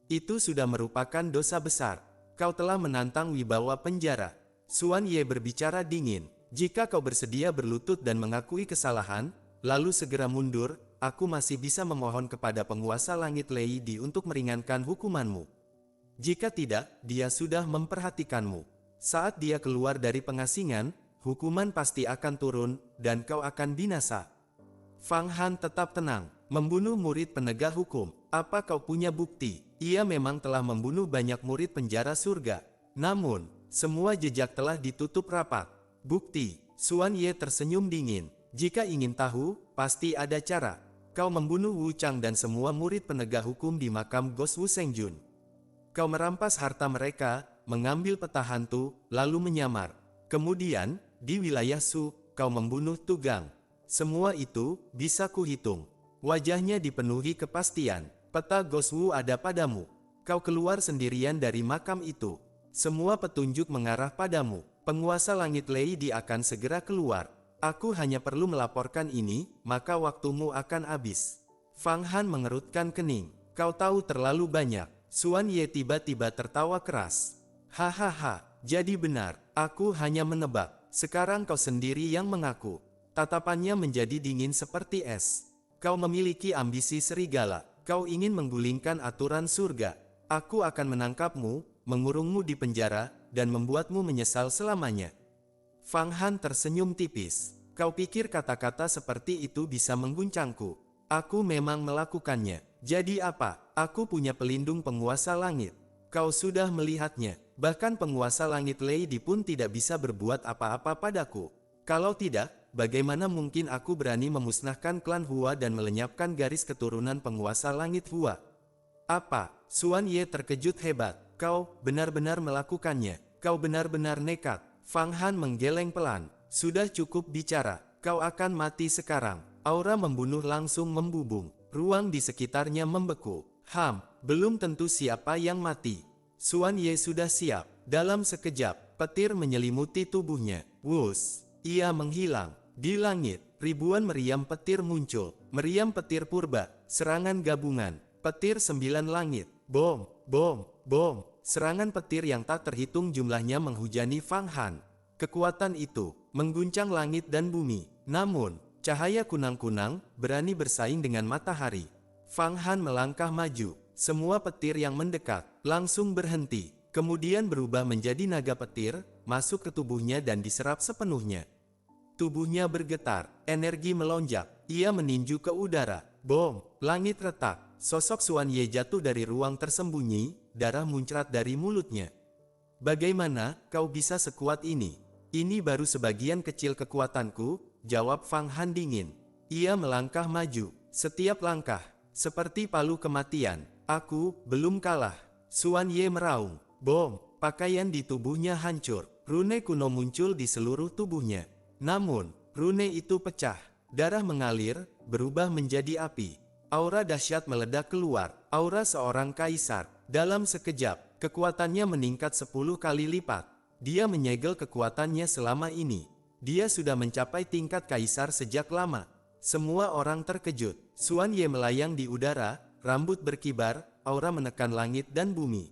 Itu sudah merupakan dosa besar. Kau telah menantang wibawa penjara. Xuan Ye berbicara dingin. Jika kau bersedia berlutut dan mengakui kesalahan, lalu segera mundur, aku masih bisa memohon kepada penguasa langit Lei Di untuk meringankan hukumanmu. Jika tidak, dia sudah memperhatikanmu. Saat dia keluar dari pengasingan, hukuman pasti akan turun, dan kau akan binasa. Fang Han tetap tenang. Membunuh murid penegak hukum. Apa kau punya bukti? Ia memang telah membunuh banyak murid penjara surga. Namun, semua jejak telah ditutup rapat. Bukti. Xuan Ye tersenyum dingin. Jika ingin tahu, pasti ada cara. Kau membunuh Wu Chang dan semua murid penegak hukum di makam Gos Wu Sengjun. Kau merampas harta mereka, mengambil peta hantu, lalu menyamar. Kemudian, di wilayah Su, kau membunuh Tugang. Semua itu bisa kuhitung. Wajahnya dipenuhi kepastian. Peta Gos Wu ada padamu. Kau keluar sendirian dari makam itu. Semua petunjuk mengarah padamu. Penguasa langit Lei Di akan segera keluar. Aku hanya perlu melaporkan ini, maka waktumu akan habis. Fang Han mengerutkan kening. Kau tahu terlalu banyak. Xuan Ye tiba-tiba tertawa keras. Hahaha, jadi benar. Aku hanya menebak. Sekarang kau sendiri yang mengaku. Tatapannya menjadi dingin seperti es. Kau memiliki ambisi serigala. Kau ingin menggulingkan aturan surga. Aku akan menangkapmu, mengurungmu di penjara, dan membuatmu menyesal selamanya. Fang Han tersenyum tipis. Kau pikir kata-kata seperti itu bisa mengguncangku? Aku memang melakukannya. Jadi apa? Aku punya pelindung penguasa langit. Kau sudah melihatnya. Bahkan penguasa langit Lei Di pun tidak bisa berbuat apa-apa padaku. Kalau tidak, bagaimana mungkin aku berani memusnahkan klan Hua dan melenyapkan garis keturunan penguasa langit Hua? Apa? Xuan Ye terkejut hebat. Kau benar-benar melakukannya. Kau benar-benar nekat. Fang Han menggeleng pelan. Sudah cukup bicara. Kau akan mati sekarang. Aura membunuh langsung membubung. Ruang di sekitarnya membeku. Belum tentu siapa yang mati. Xuan Ye sudah siap. Dalam sekejap, petir menyelimuti tubuhnya. Wus! Ia menghilang. Di langit, ribuan meriam petir muncul. Meriam petir purba, serangan gabungan, petir 9 langit, bom, bom, bom. Serangan petir yang tak terhitung jumlahnya menghujani Fang Han. Kekuatan itu mengguncang langit dan bumi. Namun, cahaya kunang-kunang berani bersaing dengan matahari. Fang Han melangkah maju. Semua petir yang mendekat langsung berhenti, kemudian berubah menjadi naga petir, masuk ke tubuhnya dan diserap sepenuhnya. Tubuhnya bergetar, energi melonjak, ia meninju ke udara. Bom, langit retak, sosok Xuan Ye jatuh dari ruang tersembunyi, darah muncrat dari mulutnya. Bagaimana kau bisa sekuat ini? Ini baru sebagian kecil kekuatanku, jawab Fang Han dingin. Ia melangkah maju, setiap langkah, seperti palu kematian. Aku belum kalah. Xuan Ye meraung. Bom, pakaian di tubuhnya hancur, rune kuno muncul di seluruh tubuhnya. Namun, rune itu pecah, darah mengalir, berubah menjadi api. Aura dahsyat meledak keluar, aura seorang kaisar. Dalam sekejap, kekuatannya meningkat 10 kali lipat. Dia menyegel kekuatannya selama ini. Dia sudah mencapai tingkat kaisar sejak lama. Semua orang terkejut. Xuan Ye melayang di udara, rambut berkibar, aura menekan langit dan bumi.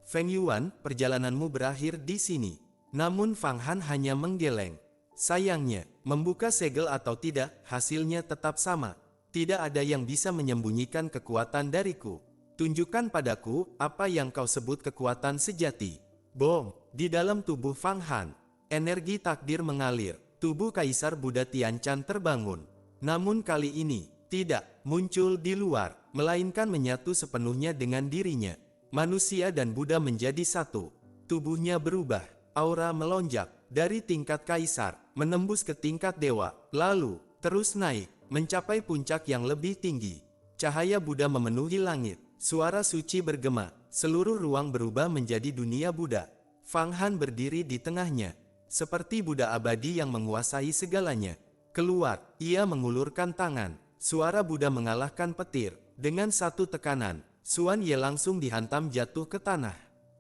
Feng Yuan, perjalananmu berakhir di sini. Namun Fang Han hanya menggeleng. Sayangnya, membuka segel atau tidak, hasilnya tetap sama. Tidak ada yang bisa menyembunyikan kekuatan dariku. Tunjukkan padaku apa yang kau sebut kekuatan sejati. Bom, di dalam tubuh Fang Han, energi takdir mengalir. Tubuh Kaisar Buddha Tianchan terbangun. Namun kali ini, tidak muncul di luar, melainkan menyatu sepenuhnya dengan dirinya. Manusia dan Buddha menjadi satu. Tubuhnya berubah, aura melonjak, dari tingkat kaisar, menembus ke tingkat dewa, lalu, terus naik, mencapai puncak yang lebih tinggi. Cahaya Buddha memenuhi langit, suara suci bergema, seluruh ruang berubah menjadi dunia Buddha. Fang Han berdiri di tengahnya, seperti Buddha abadi yang menguasai segalanya. Keluar, ia mengulurkan tangan, suara Buddha mengalahkan petir, dengan satu tekanan, Xuan Ye langsung dihantam jatuh ke tanah.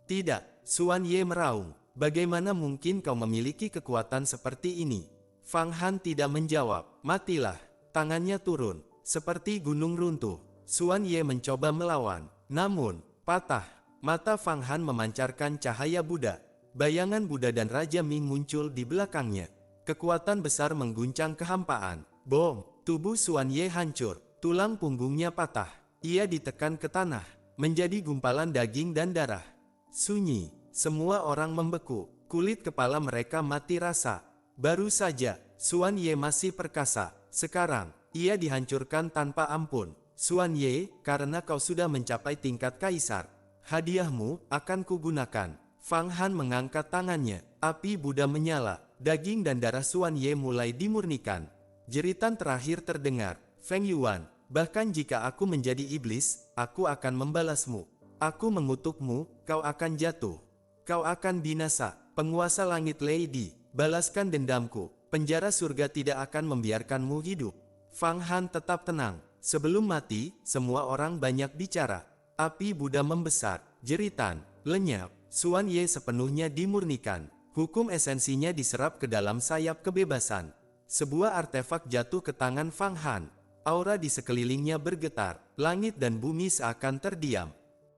Tidak, Xuan Ye meraung. Bagaimana mungkin kau memiliki kekuatan seperti ini? Fang Han tidak menjawab. Matilah. Tangannya turun, seperti gunung runtuh. Xuan Ye mencoba melawan, namun, patah. Mata Fang Han memancarkan cahaya Buddha. Bayangan Buddha dan Raja Ming muncul di belakangnya. Kekuatan besar mengguncang kehampaan. Bom, tubuh Xuan Ye hancur, tulang punggungnya patah. Ia ditekan ke tanah, menjadi gumpalan daging dan darah. Sunyi. Semua orang membeku, kulit kepala mereka mati rasa. Baru saja, Xuan Ye masih perkasa. Sekarang, ia dihancurkan tanpa ampun. Xuan Ye, karena kau sudah mencapai tingkat kaisar, hadiahmu akan kugunakan. Fang Han mengangkat tangannya, api Buddha menyala, daging dan darah Xuan Ye mulai dimurnikan. Jeritan terakhir terdengar, Feng Yuan, bahkan jika aku menjadi iblis, aku akan membalasmu. Aku mengutukmu, kau akan jatuh. Kau akan binasa, penguasa langit Lady, balaskan dendamku, penjara surga tidak akan membiarkanmu hidup. Fang Han tetap tenang, sebelum mati, semua orang banyak bicara. Api Buddha membesar, jeritan, lenyap, Xuan Ye sepenuhnya dimurnikan, hukum esensinya diserap ke dalam sayap kebebasan. Sebuah artefak jatuh ke tangan Fang Han, aura di sekelilingnya bergetar, langit dan bumi seakan terdiam.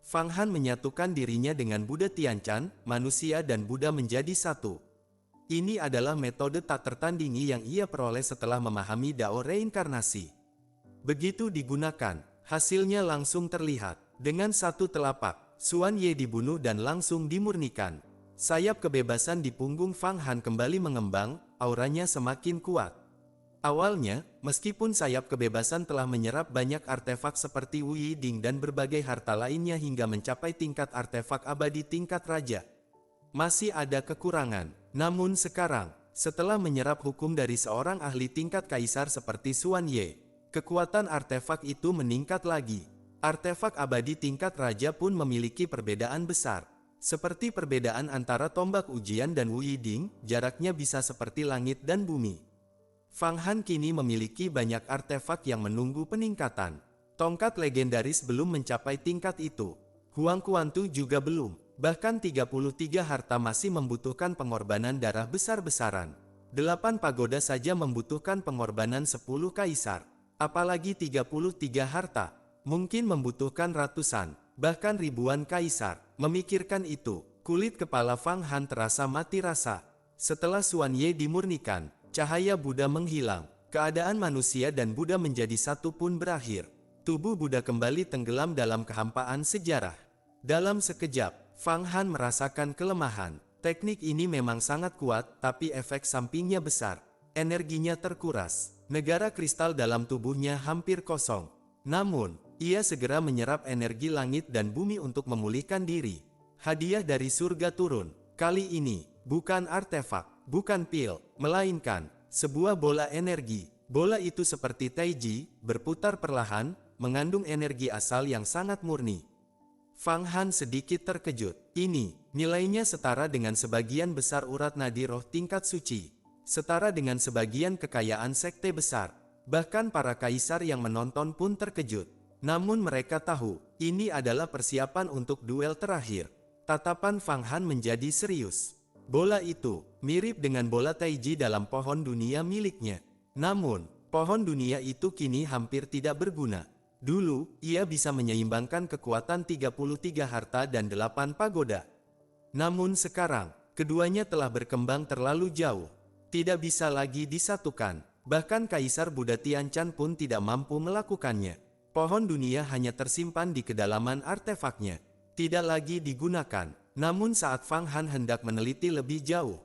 Fang Han menyatukan dirinya dengan Buddha Tianchan, manusia dan Buddha menjadi satu. Ini adalah metode tak tertandingi yang ia peroleh setelah memahami Dao reinkarnasi. Begitu digunakan, hasilnya langsung terlihat. Dengan satu telapak, Xuan Ye dibunuh dan langsung dimurnikan. Sayap kebebasan di punggung Fang Han kembali mengembang, auranya semakin kuat. Awalnya, meskipun sayap kebebasan telah menyerap banyak artefak seperti Wu Yiding dan berbagai harta lainnya hingga mencapai tingkat artefak abadi tingkat raja, masih ada kekurangan. Namun sekarang, setelah menyerap hukum dari seorang ahli tingkat kaisar seperti Xuan Ye, kekuatan artefak itu meningkat lagi. Artefak abadi tingkat raja pun memiliki perbedaan besar. Seperti perbedaan antara tombak ujian dan Wu Yiding, jaraknya bisa seperti langit dan bumi. Fang Han kini memiliki banyak artefak yang menunggu peningkatan. Tongkat legendaris belum mencapai tingkat itu. Huang Kuantu juga belum. Bahkan 33 harta masih membutuhkan pengorbanan darah besar-besaran. 8 pagoda saja membutuhkan pengorbanan 10 kaisar. Apalagi 33 harta. Mungkin membutuhkan ratusan, bahkan ribuan kaisar. Memikirkan itu, kulit kepala Fang Han terasa mati rasa. Setelah Xuan Ye dimurnikan, cahaya Buddha menghilang, keadaan manusia dan Buddha menjadi satu pun berakhir. tubuh Buddha kembali tenggelam dalam kehampaan sejarah. Dalam sekejap, Fang Han merasakan kelemahan. Teknik ini memang sangat kuat, tapi efek sampingnya besar. Energinya terkuras. Negara kristal dalam tubuhnya hampir kosong. Namun, ia segera menyerap energi langit dan bumi untuk memulihkan diri. Hadiah dari surga turun. Kali ini, bukan artefak, bukan pil, melainkan sebuah bola energi. Bola itu seperti taiji, berputar perlahan, mengandung energi asal yang sangat murni. Fang Han sedikit terkejut. Ini, nilainya setara dengan sebagian besar urat nadi roh tingkat suci. Setara dengan sebagian kekayaan sekte besar. Bahkan para kaisar yang menonton pun terkejut. Namun mereka tahu, ini adalah persiapan untuk duel terakhir. Tatapan Fang Han menjadi serius. Bola itu, mirip dengan bola taiji dalam pohon dunia miliknya. Namun, pohon dunia itu kini hampir tidak berguna. Dulu, ia bisa menyeimbangkan kekuatan 33 harta dan 8 pagoda. Namun sekarang, keduanya telah berkembang terlalu jauh. Tidak bisa lagi disatukan. Bahkan Kaisar Buddha Tianchan pun tidak mampu melakukannya. Pohon dunia hanya tersimpan di kedalaman artefaknya. Tidak lagi digunakan. Namun saat Fang Han hendak meneliti lebih jauh.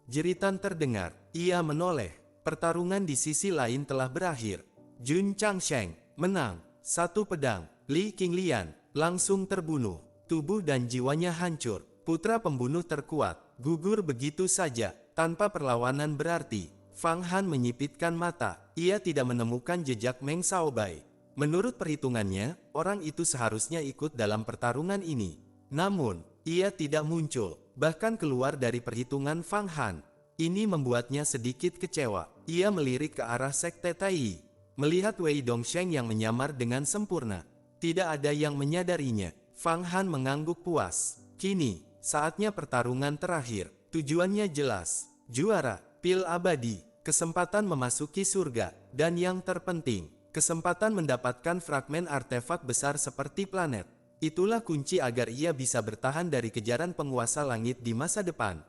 Jeritan terdengar. Ia menoleh. Pertarungan di sisi lain telah berakhir. Jun Changsheng menang. 1 pedang. Li Qinglian langsung terbunuh. Tubuh dan jiwanya hancur. Putra pembunuh terkuat gugur begitu saja, tanpa perlawanan berarti. Fang Han menyipitkan mata. Ia tidak menemukan jejak Meng Shaobai. Menurut perhitungannya, orang itu seharusnya ikut dalam pertarungan ini. Namun, ia tidak muncul, bahkan keluar dari perhitungan Fang Han. Ini membuatnya sedikit kecewa. Ia melirik ke arah Sekte Tai. Melihat Wei Dongsheng yang menyamar dengan sempurna. Tidak ada yang menyadarinya. Fang Han mengangguk puas. Kini, saatnya pertarungan terakhir. Tujuannya jelas. Juara, pil abadi, kesempatan memasuki surga, dan yang terpenting, kesempatan mendapatkan fragmen artefak besar seperti planet. Itulah kunci agar ia bisa bertahan dari kejaran penguasa langit di masa depan.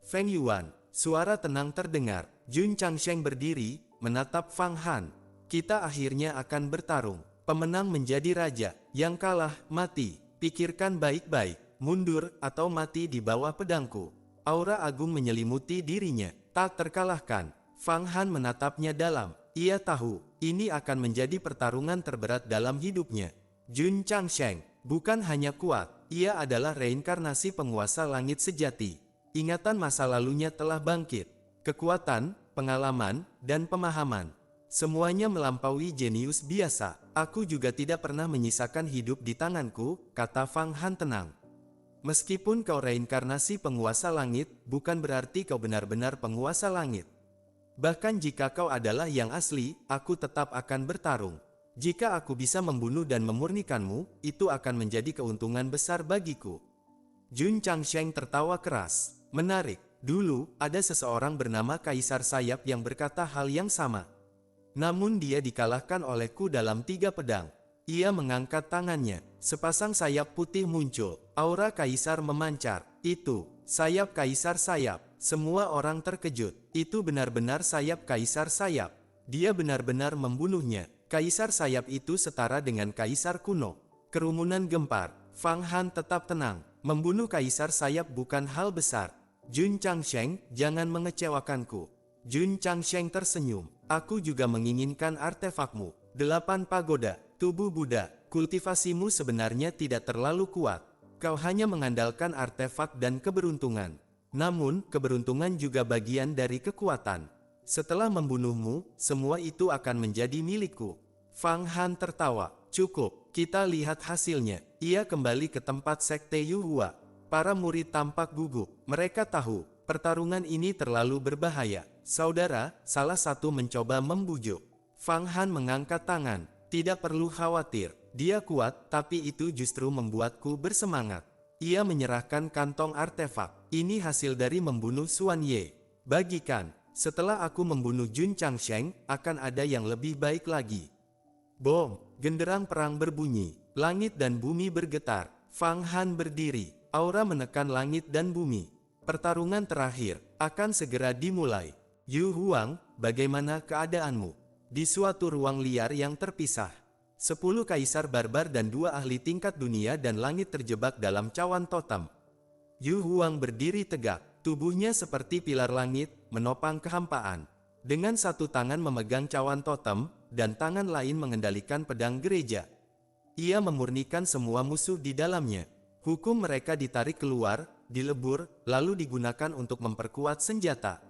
Feng Yuan, suara tenang terdengar. Jun Changsheng berdiri, menatap Fang Han. Kita akhirnya akan bertarung. Pemenang menjadi raja, yang kalah, mati. Pikirkan baik-baik, mundur atau mati di bawah pedangku. Aura agung menyelimuti dirinya, tak terkalahkan. Fang Han menatapnya dalam. Ia tahu, ini akan menjadi pertarungan terberat dalam hidupnya. Jun Changsheng, bukan hanya kuat, ia adalah reinkarnasi penguasa langit sejati. Ingatan masa lalunya telah bangkit. Kekuatan, pengalaman, dan pemahaman. Semuanya melampaui jenius biasa. Aku juga tidak pernah menyisakan hidup di tanganku, kata Fang Han tenang. Meskipun kau reinkarnasi penguasa langit, bukan berarti kau benar-benar penguasa langit. Bahkan jika kau adalah yang asli, aku tetap akan bertarung. Jika aku bisa membunuh dan memurnikanmu, itu akan menjadi keuntungan besar bagiku. Jun Changsheng tertawa keras. Menarik, dulu ada seseorang bernama Kaisar Sayap yang berkata hal yang sama. Namun dia dikalahkan olehku dalam 3 pedang. Ia mengangkat tangannya. Sepasang sayap putih muncul. Aura kaisar memancar. Itu, sayap Kaisar Sayap. Semua orang terkejut. Itu benar-benar sayap Kaisar Sayap. Dia benar-benar membunuhnya. Kaisar Sayap itu setara dengan kaisar kuno. Kerumunan gempar. Fang Han tetap tenang. Membunuh Kaisar Sayap bukan hal besar. Jun Changsheng, jangan mengecewakanku. Jun Changsheng tersenyum. Aku juga menginginkan artefakmu. 8 pagoda, tubuh Buddha. Kultivasimu sebenarnya tidak terlalu kuat. Kau hanya mengandalkan artefak dan keberuntungan. Namun, keberuntungan juga bagian dari kekuatan. Setelah membunuhmu, semua itu akan menjadi milikku. Fang Han tertawa. Cukup, kita lihat hasilnya. Ia kembali ke tempat Sekte Yuhua. Para murid tampak gugup. Mereka tahu, pertarungan ini terlalu berbahaya. Saudara, salah satu mencoba membujuk. Fang Han mengangkat tangan. Tidak perlu khawatir. Dia kuat, tapi itu justru membuatku bersemangat. Ia menyerahkan kantong artefak. Ini hasil dari membunuh Xuan Ye. Bagikan. Setelah aku membunuh Jun Changsheng, akan ada yang lebih baik lagi. Bom! Genderang perang berbunyi. Langit dan bumi bergetar. Fang Han berdiri. Aura menekan langit dan bumi. Pertarungan terakhir akan segera dimulai. Yu Huang, bagaimana keadaanmu? Di suatu ruang liar yang terpisah, 10 kaisar barbar dan 2 ahli tingkat dunia dan langit terjebak dalam cawan totem. Yu Huang berdiri tegak, tubuhnya seperti pilar langit, menopang kehampaan. Dengan satu tangan memegang cawan totem, dan tangan lain mengendalikan pedang gereja. Ia memurnikan semua musuh di dalamnya. Hukum mereka ditarik keluar, dilebur, lalu digunakan untuk memperkuat senjata.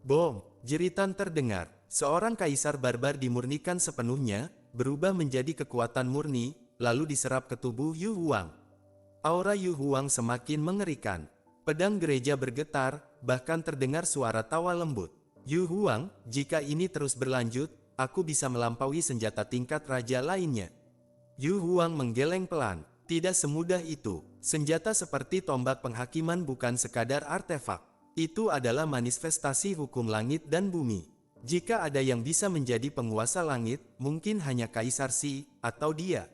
Bom! Jeritan terdengar. Seorang kaisar barbar dimurnikan sepenuhnya, berubah menjadi kekuatan murni, lalu diserap ke tubuh Yu Huang. Aura Yu Huang semakin mengerikan. Pedang gereja bergetar, bahkan terdengar suara tawa lembut. Yu Huang, jika ini terus berlanjut, aku bisa melampaui senjata tingkat raja lainnya. Yu Huang menggeleng pelan. Tidak semudah itu. Senjata seperti tombak penghakiman bukan sekadar artefak. Itu adalah manifestasi hukum langit dan bumi. Jika ada yang bisa menjadi penguasa langit, mungkin hanya Kaisar Xi, atau dia.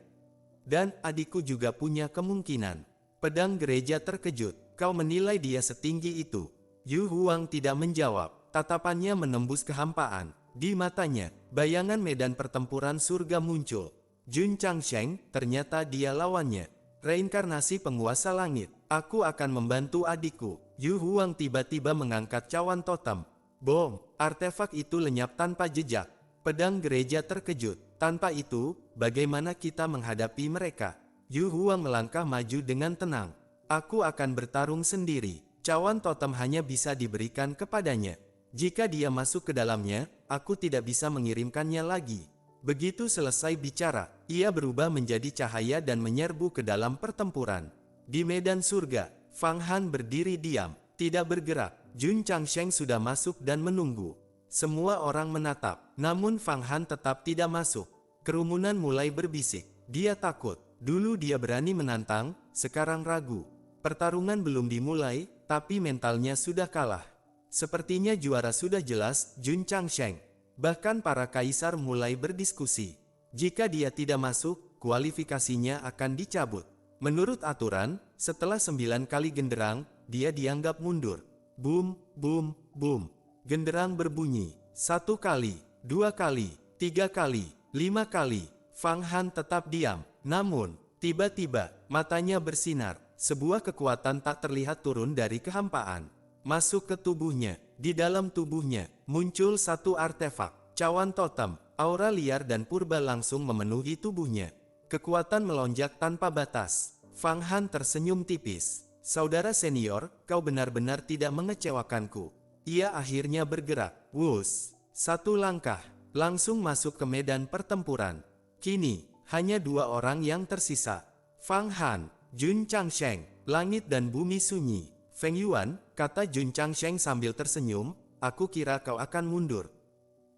Dan adikku juga punya kemungkinan. Pedang gereja terkejut. Kau menilai dia setinggi itu? Yu Huang tidak menjawab. Tatapannya menembus kehampaan. Di matanya, bayangan medan pertempuran surga muncul. Jun Changsheng, ternyata dia lawannya. Reinkarnasi penguasa langit. Aku akan membantu adikku. Yu Huang tiba-tiba mengangkat cawan totem. Bom! Artefak itu lenyap tanpa jejak. Pedang gereja terkejut. Tanpa itu, bagaimana kita menghadapi mereka? Yu Huang melangkah maju dengan tenang. Aku akan bertarung sendiri. Cawan totem hanya bisa diberikan kepadanya. Jika dia masuk ke dalamnya, aku tidak bisa mengirimkannya lagi. Begitu selesai bicara, ia berubah menjadi cahaya dan menyerbu ke dalam pertempuran. Di medan surga, Fang Han berdiri diam, tidak bergerak. Jun Changsheng sudah masuk dan menunggu. Semua orang menatap, namun Fang Han tetap tidak masuk. Kerumunan mulai berbisik. Dia takut. Dulu dia berani menantang, sekarang ragu. Pertarungan belum dimulai, tapi mentalnya sudah kalah. Sepertinya juara sudah jelas, Jun Changsheng. Bahkan para kaisar mulai berdiskusi. Jika dia tidak masuk, kualifikasinya akan dicabut. Menurut aturan, setelah 9 kali genderang, dia dianggap mundur. Boom, boom, boom. Genderang berbunyi. 1 kali, 2 kali, 3 kali, 5 kali. Fang Han tetap diam. Namun, tiba-tiba, matanya bersinar. Sebuah kekuatan tak terlihat turun dari kehampaan. Masuk ke tubuhnya. Di dalam tubuhnya, muncul satu artefak. Cawan totem, aura liar dan purba langsung memenuhi tubuhnya. Kekuatan melonjak tanpa batas. Fang Han tersenyum tipis. Saudara senior, kau benar-benar tidak mengecewakanku. Ia akhirnya bergerak. Wus! 1 langkah. Langsung masuk ke medan pertempuran. Kini, hanya 2 orang yang tersisa. Fang Han, Jun Changsheng. Langit dan bumi sunyi. Feng Yuan, kata Jun Changsheng sambil tersenyum, aku kira kau akan mundur.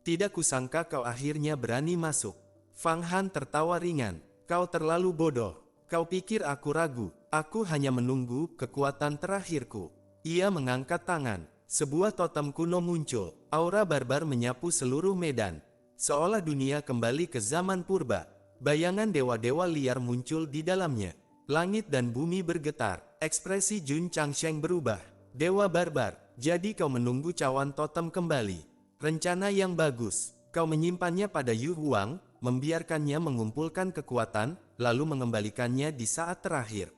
Tidak kusangka kau akhirnya berani masuk. Fang Han tertawa ringan. Kau terlalu bodoh. Kau pikir aku ragu? Aku hanya menunggu kekuatan terakhirku. Ia mengangkat tangan. Sebuah totem kuno muncul. Aura barbar menyapu seluruh medan. Seolah dunia kembali ke zaman purba. Bayangan dewa-dewa liar muncul di dalamnya. Langit dan bumi bergetar. Ekspresi Jun Changsheng berubah. Dewa barbar, jadi kau menunggu cawan totem kembali. Rencana yang bagus. Kau menyimpannya pada Yu Huang, membiarkannya mengumpulkan kekuatan, lalu mengembalikannya di saat terakhir.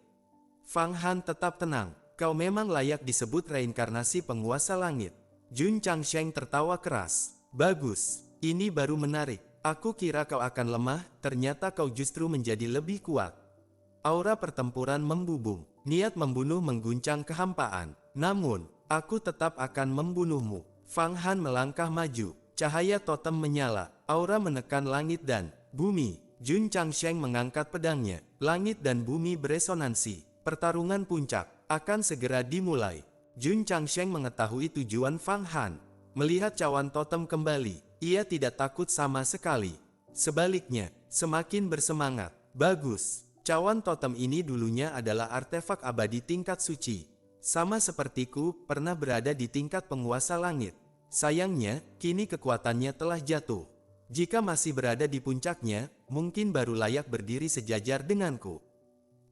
Fang Han tetap tenang. Kau memang layak disebut reinkarnasi penguasa langit. Jun Changsheng tertawa keras. Bagus. Ini baru menarik. Aku kira kau akan lemah, ternyata kau justru menjadi lebih kuat. Aura pertempuran membubung. Niat membunuh mengguncang kehampaan. Namun, aku tetap akan membunuhmu. Fang Han melangkah maju. Cahaya totem menyala. Aura menekan langit dan bumi. Jun Changsheng mengangkat pedangnya. Langit dan bumi beresonansi. Pertarungan puncak akan segera dimulai. Jun Changsheng mengetahui tujuan Fang Han. Melihat cawan totem kembali, ia tidak takut sama sekali. Sebaliknya, semakin bersemangat. Bagus. Cawan totem ini dulunya adalah artefak abadi tingkat suci. Sama sepertiku, pernah berada di tingkat penguasa langit. Sayangnya, kini kekuatannya telah jatuh. Jika masih berada di puncaknya, mungkin baru layak berdiri sejajar denganku.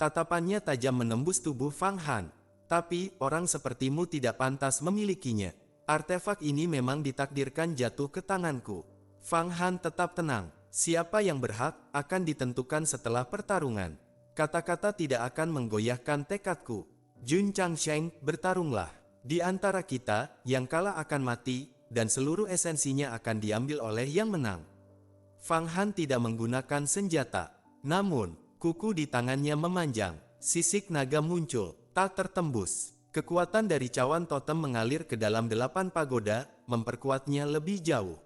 Tatapannya tajam menembus tubuh Fang Han. Tapi, orang sepertimu tidak pantas memilikinya. Artefak ini memang ditakdirkan jatuh ke tanganku. Fang Han tetap tenang. siapa yang berhak akan ditentukan setelah pertarungan. Kata-kata tidak akan menggoyahkan tekadku. Jun Changsheng, bertarunglah. Di antara kita, yang kalah akan mati, dan seluruh esensinya akan diambil oleh yang menang. Fang Han tidak menggunakan senjata. Namun, kuku di tangannya memanjang. Sisik naga muncul, tak tertembus. Kekuatan dari cawan totem mengalir ke dalam 8 pagoda, memperkuatnya lebih jauh.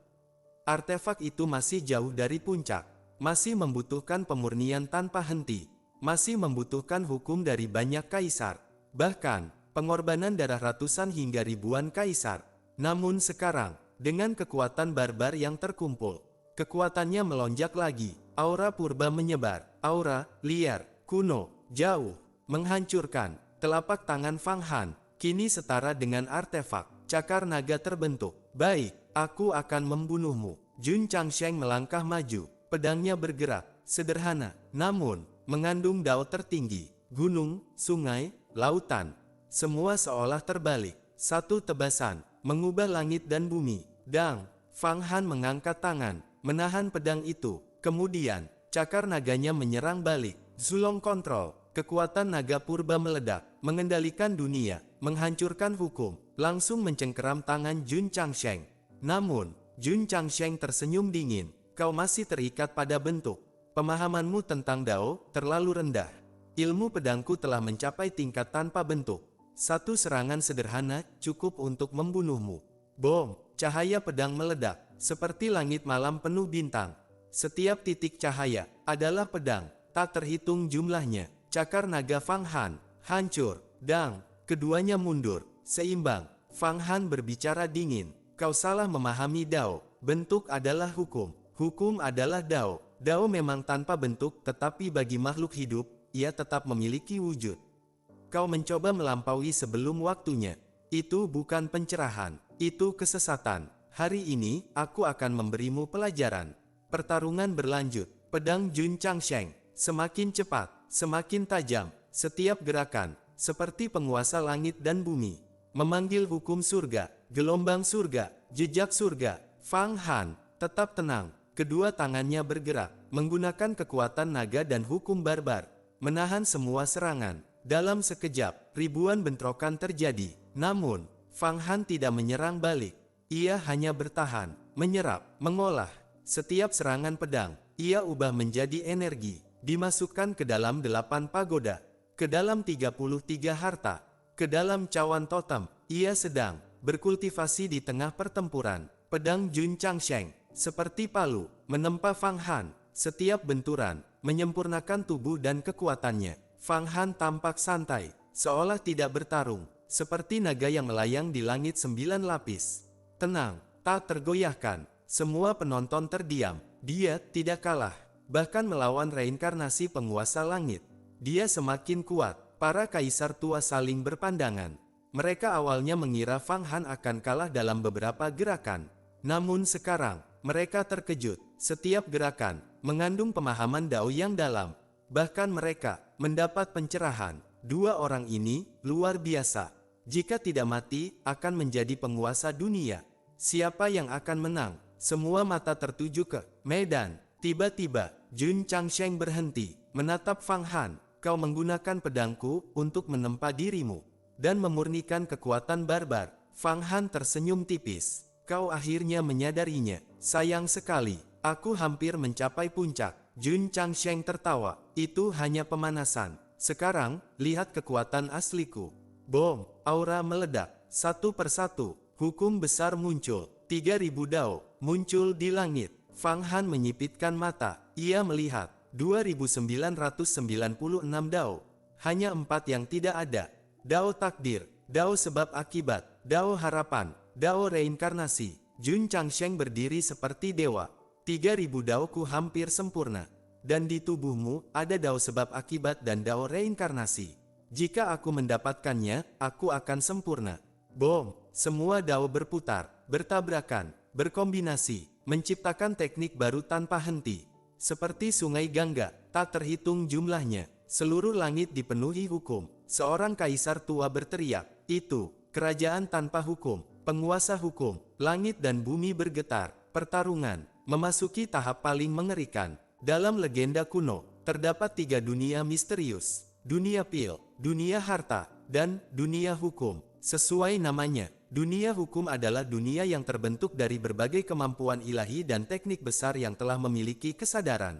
Artefak itu masih jauh dari puncak. Masih membutuhkan pemurnian tanpa henti. Masih membutuhkan hukum dari banyak kaisar. Bahkan, pengorbanan darah ratusan hingga ribuan kaisar. Namun sekarang, dengan kekuatan barbar yang terkumpul, kekuatannya melonjak lagi. Aura purba menyebar. Aura, liar, kuno, jauh, menghancurkan. Telapak tangan Fang Han, kini setara dengan artefak. Cakar naga terbentuk. Baik, aku akan membunuhmu. Jun Changsheng melangkah maju. Pedangnya bergerak, sederhana, namun, mengandung dao tertinggi. Gunung, sungai, lautan, semua seolah terbalik. Satu tebasan, mengubah langit dan bumi. Dang, Fang Han mengangkat tangan, menahan pedang itu. Kemudian, cakar naganya menyerang balik. Zulong kontrol. Kekuatan naga purba meledak, mengendalikan dunia, menghancurkan hukum, langsung mencengkeram tangan Jun Changsheng. Namun, Jun Changsheng tersenyum dingin. Kau masih terikat pada bentuk. Pemahamanmu tentang Dao terlalu rendah. Ilmu pedangku telah mencapai tingkat tanpa bentuk. Satu serangan sederhana cukup untuk membunuhmu. Bom, cahaya pedang meledak, seperti langit malam penuh bintang. Setiap titik cahaya adalah pedang, tak terhitung jumlahnya. Cakar naga Fang Han, hancur. Dang, keduanya mundur, seimbang. Fang Han berbicara dingin. Kau salah memahami Dao. Bentuk adalah hukum. Hukum adalah Dao. Dao memang tanpa bentuk, tetapi bagi makhluk hidup, ia tetap memiliki wujud. Kau mencoba melampaui sebelum waktunya. Itu bukan pencerahan, itu kesesatan. Hari ini, aku akan memberimu pelajaran. Pertarungan berlanjut. Pedang Jun Changsheng semakin cepat, semakin tajam. Setiap gerakan, seperti penguasa langit dan bumi, memanggil hukum surga, gelombang surga, jejak surga. Fang Han tetap tenang. Kedua tangannya bergerak, menggunakan kekuatan naga dan hukum barbar, menahan semua serangan. Dalam sekejap, ribuan bentrokan terjadi. Namun, Fang Han tidak menyerang balik. Ia hanya bertahan, menyerap, mengolah. Setiap serangan pedang, ia ubah menjadi energi, dimasukkan ke dalam 8 pagoda, ke dalam 33 harta, ke dalam cawan totem. Ia sedang berkultivasi di tengah pertempuran. Pedang Jun Changsheng, seperti palu, menempa Fang Han. Setiap benturan, menyempurnakan tubuh dan kekuatannya. Fang Han tampak santai, seolah tidak bertarung, seperti naga yang melayang di langit 9 lapis. Tenang, tak tergoyahkan. Semua penonton terdiam. Dia tidak kalah. Bahkan melawan reinkarnasi penguasa langit, dia semakin kuat. Para kaisar tua saling berpandangan. Mereka awalnya mengira Fang Han akan kalah dalam beberapa gerakan. Namun sekarang, mereka terkejut. Setiap gerakan mengandung pemahaman Dao yang dalam. Bahkan mereka mendapat pencerahan. Dua orang ini luar biasa. Jika tidak mati, akan menjadi penguasa dunia. Siapa yang akan menang? Semua mata tertuju ke medan. Tiba-tiba, Jun Changsheng berhenti, menatap Fang Han. Kau menggunakan pedangku untuk menempa dirimu, dan memurnikan kekuatan barbar. Fang Han tersenyum tipis. Kau akhirnya menyadarinya. Sayang sekali, aku hampir mencapai puncak. Jun Changsheng tertawa. Itu hanya pemanasan. Sekarang, lihat kekuatan asliku. Bom, aura meledak. Satu persatu, hukum besar muncul. 3000 Dao muncul di langit. Fang Han menyipitkan mata. Ia melihat 2996 Dao. Hanya 4 yang tidak ada. Dao takdir, Dao sebab akibat, Dao harapan, Dao reinkarnasi. Jun Changsheng berdiri seperti dewa. 3000 Daoku hampir sempurna. Dan di tubuhmu ada Dao sebab akibat dan Dao reinkarnasi. Jika aku mendapatkannya, aku akan sempurna. Bom, semua Dao berputar, bertabrakan, berkombinasi, menciptakan teknik baru tanpa henti. Seperti sungai Gangga, tak terhitung jumlahnya. Seluruh langit dipenuhi hukum. Seorang kaisar tua berteriak, itu, kerajaan tanpa hukum, penguasa hukum. Langit dan bumi bergetar. Pertarungan memasuki tahap paling mengerikan. Dalam legenda kuno, terdapat 3 dunia misterius. Dunia pil, dunia harta, dan dunia hukum. Sesuai namanya, dunia hukum adalah dunia yang terbentuk dari berbagai kemampuan ilahi dan teknik besar yang telah memiliki kesadaran.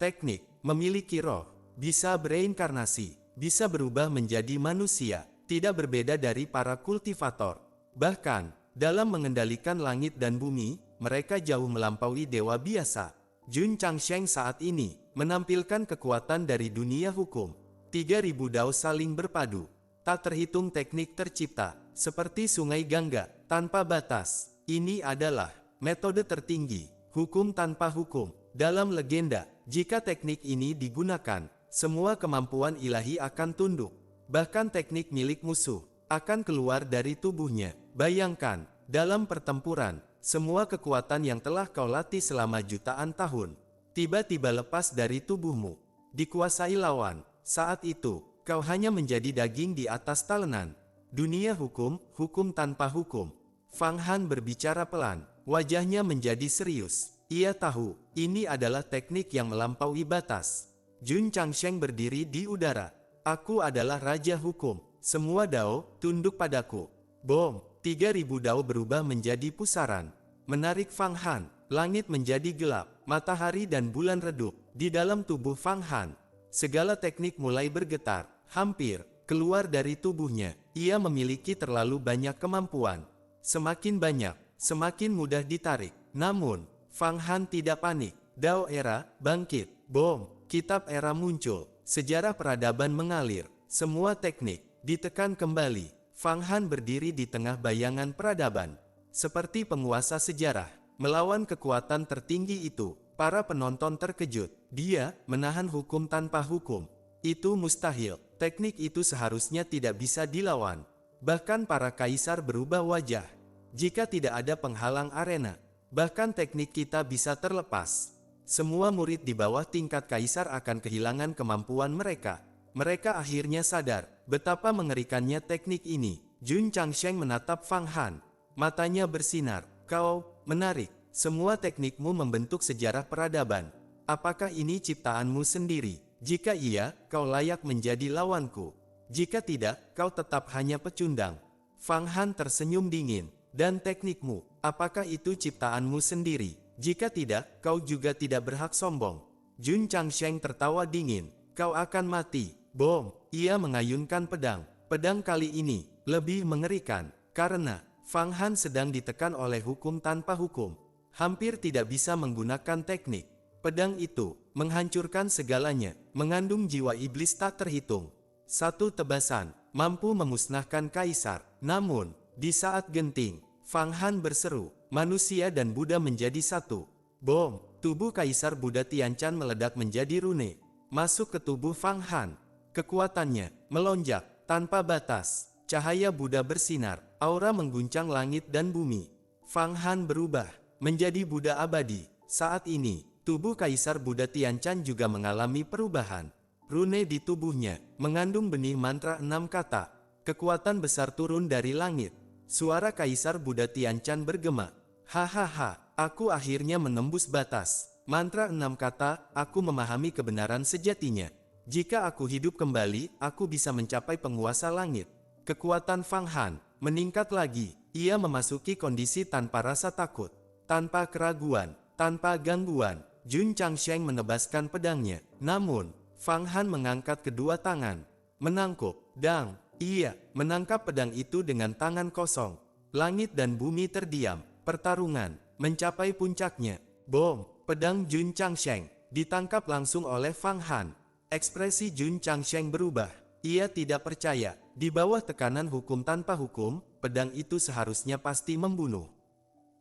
Teknik, memiliki roh, bisa bereinkarnasi, bisa berubah menjadi manusia, tidak berbeda dari para kultivator. Bahkan, dalam mengendalikan langit dan bumi, mereka jauh melampaui dewa biasa. Jun Changsheng saat ini menampilkan kekuatan dari dunia hukum. 3000 dao saling berpadu. Tak terhitung teknik tercipta, seperti sungai Gangga, tanpa batas. Ini adalah metode tertinggi, hukum tanpa hukum. Dalam legenda, jika teknik ini digunakan, semua kemampuan ilahi akan tunduk. Bahkan teknik milik musuh akan keluar dari tubuhnya. Bayangkan, dalam pertempuran, semua kekuatan yang telah kau latih selama jutaan tahun, tiba-tiba lepas dari tubuhmu, dikuasai lawan. Saat itu, kau hanya menjadi daging di atas talenan. Dunia hukum, hukum tanpa hukum. Fang Han berbicara pelan, wajahnya menjadi serius. Ia tahu, ini adalah teknik yang melampaui batas. Jun Changsheng berdiri di udara. Aku adalah Raja Hukum. Semua dao, tunduk padaku. Bom, 3000 dao berubah menjadi pusaran. Menarik Fang Han, langit menjadi gelap, matahari dan bulan redup di dalam tubuh Fang Han. Segala teknik mulai bergetar, hampir keluar dari tubuhnya. Ia memiliki terlalu banyak kemampuan. Semakin banyak, semakin mudah ditarik. Namun, Fang Han tidak panik. Dao era, bangkit. Bom, kitab era muncul. Sejarah peradaban mengalir. Semua teknik ditekan kembali. Fang Han berdiri di tengah bayangan peradaban. Seperti penguasa sejarah, melawan kekuatan tertinggi itu. Para penonton terkejut. Dia menahan hukum tanpa hukum. Itu mustahil. Teknik itu seharusnya tidak bisa dilawan. Bahkan para kaisar berubah wajah. Jika tidak ada penghalang arena, bahkan teknik kita bisa terlepas. Semua murid di bawah tingkat kaisar akan kehilangan kemampuan mereka. Mereka akhirnya sadar betapa mengerikannya teknik ini. Jun Changsheng menatap Fang Han. Matanya bersinar. Kau menarik. Semua teknikmu membentuk sejarah peradaban. Apakah ini ciptaanmu sendiri? Jika iya, kau layak menjadi lawanku. Jika tidak, kau tetap hanya pecundang. Fang Han tersenyum dingin. Dan teknikmu, apakah itu ciptaanmu sendiri? Jika tidak, kau juga tidak berhak sombong. Jun Changsheng tertawa dingin. Kau akan mati. Bom, ia mengayunkan pedang. Pedang kali ini lebih mengerikan, karena Fang Han sedang ditekan oleh hukum tanpa hukum. Hampir tidak bisa menggunakan teknik. Pedang itu menghancurkan segalanya, mengandung jiwa iblis tak terhitung. Satu tebasan mampu memusnahkan kaisar. Namun, di saat genting, Fang Han berseru, manusia dan Buddha menjadi satu. Bom, tubuh Kaisar Buddha Tianchan meledak menjadi rune. Masuk ke tubuh Fang Han. Kekuatannya melonjak tanpa batas. Cahaya Buddha bersinar, aura mengguncang langit dan bumi. Fang Han berubah menjadi Buddha abadi. Saat ini, tubuh Kaisar Buddha Tianchan juga mengalami perubahan. Rune di tubuhnya mengandung benih mantra 6 kata. Kekuatan besar turun dari langit. Suara Kaisar Buddha Tianchan bergema. Hahaha, aku akhirnya menembus batas. Mantra 6 kata, aku memahami kebenaran sejatinya. Jika aku hidup kembali, aku bisa mencapai penguasa langit. Kekuatan Fang Han meningkat lagi. Ia memasuki kondisi tanpa rasa takut. Tanpa keraguan, tanpa gangguan, Jun Changsheng menebaskan pedangnya. Namun, Fang Han mengangkat kedua tangan. Menangkup, dang. Ia menangkap pedang itu dengan tangan kosong. Langit dan bumi terdiam. Pertarungan mencapai puncaknya. Bom, pedang Jun Changsheng ditangkap langsung oleh Fang Han. Ekspresi Jun Changsheng berubah. Ia tidak percaya. Di bawah tekanan hukum tanpa hukum, pedang itu seharusnya pasti membunuh.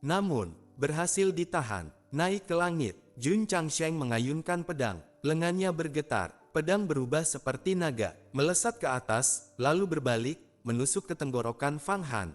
Namun, berhasil ditahan. Naik ke langit, Jun Changsheng mengayunkan pedang. Lengannya bergetar. Pedang berubah seperti naga, melesat ke atas, lalu berbalik, menusuk ke tenggorokan Fang Han.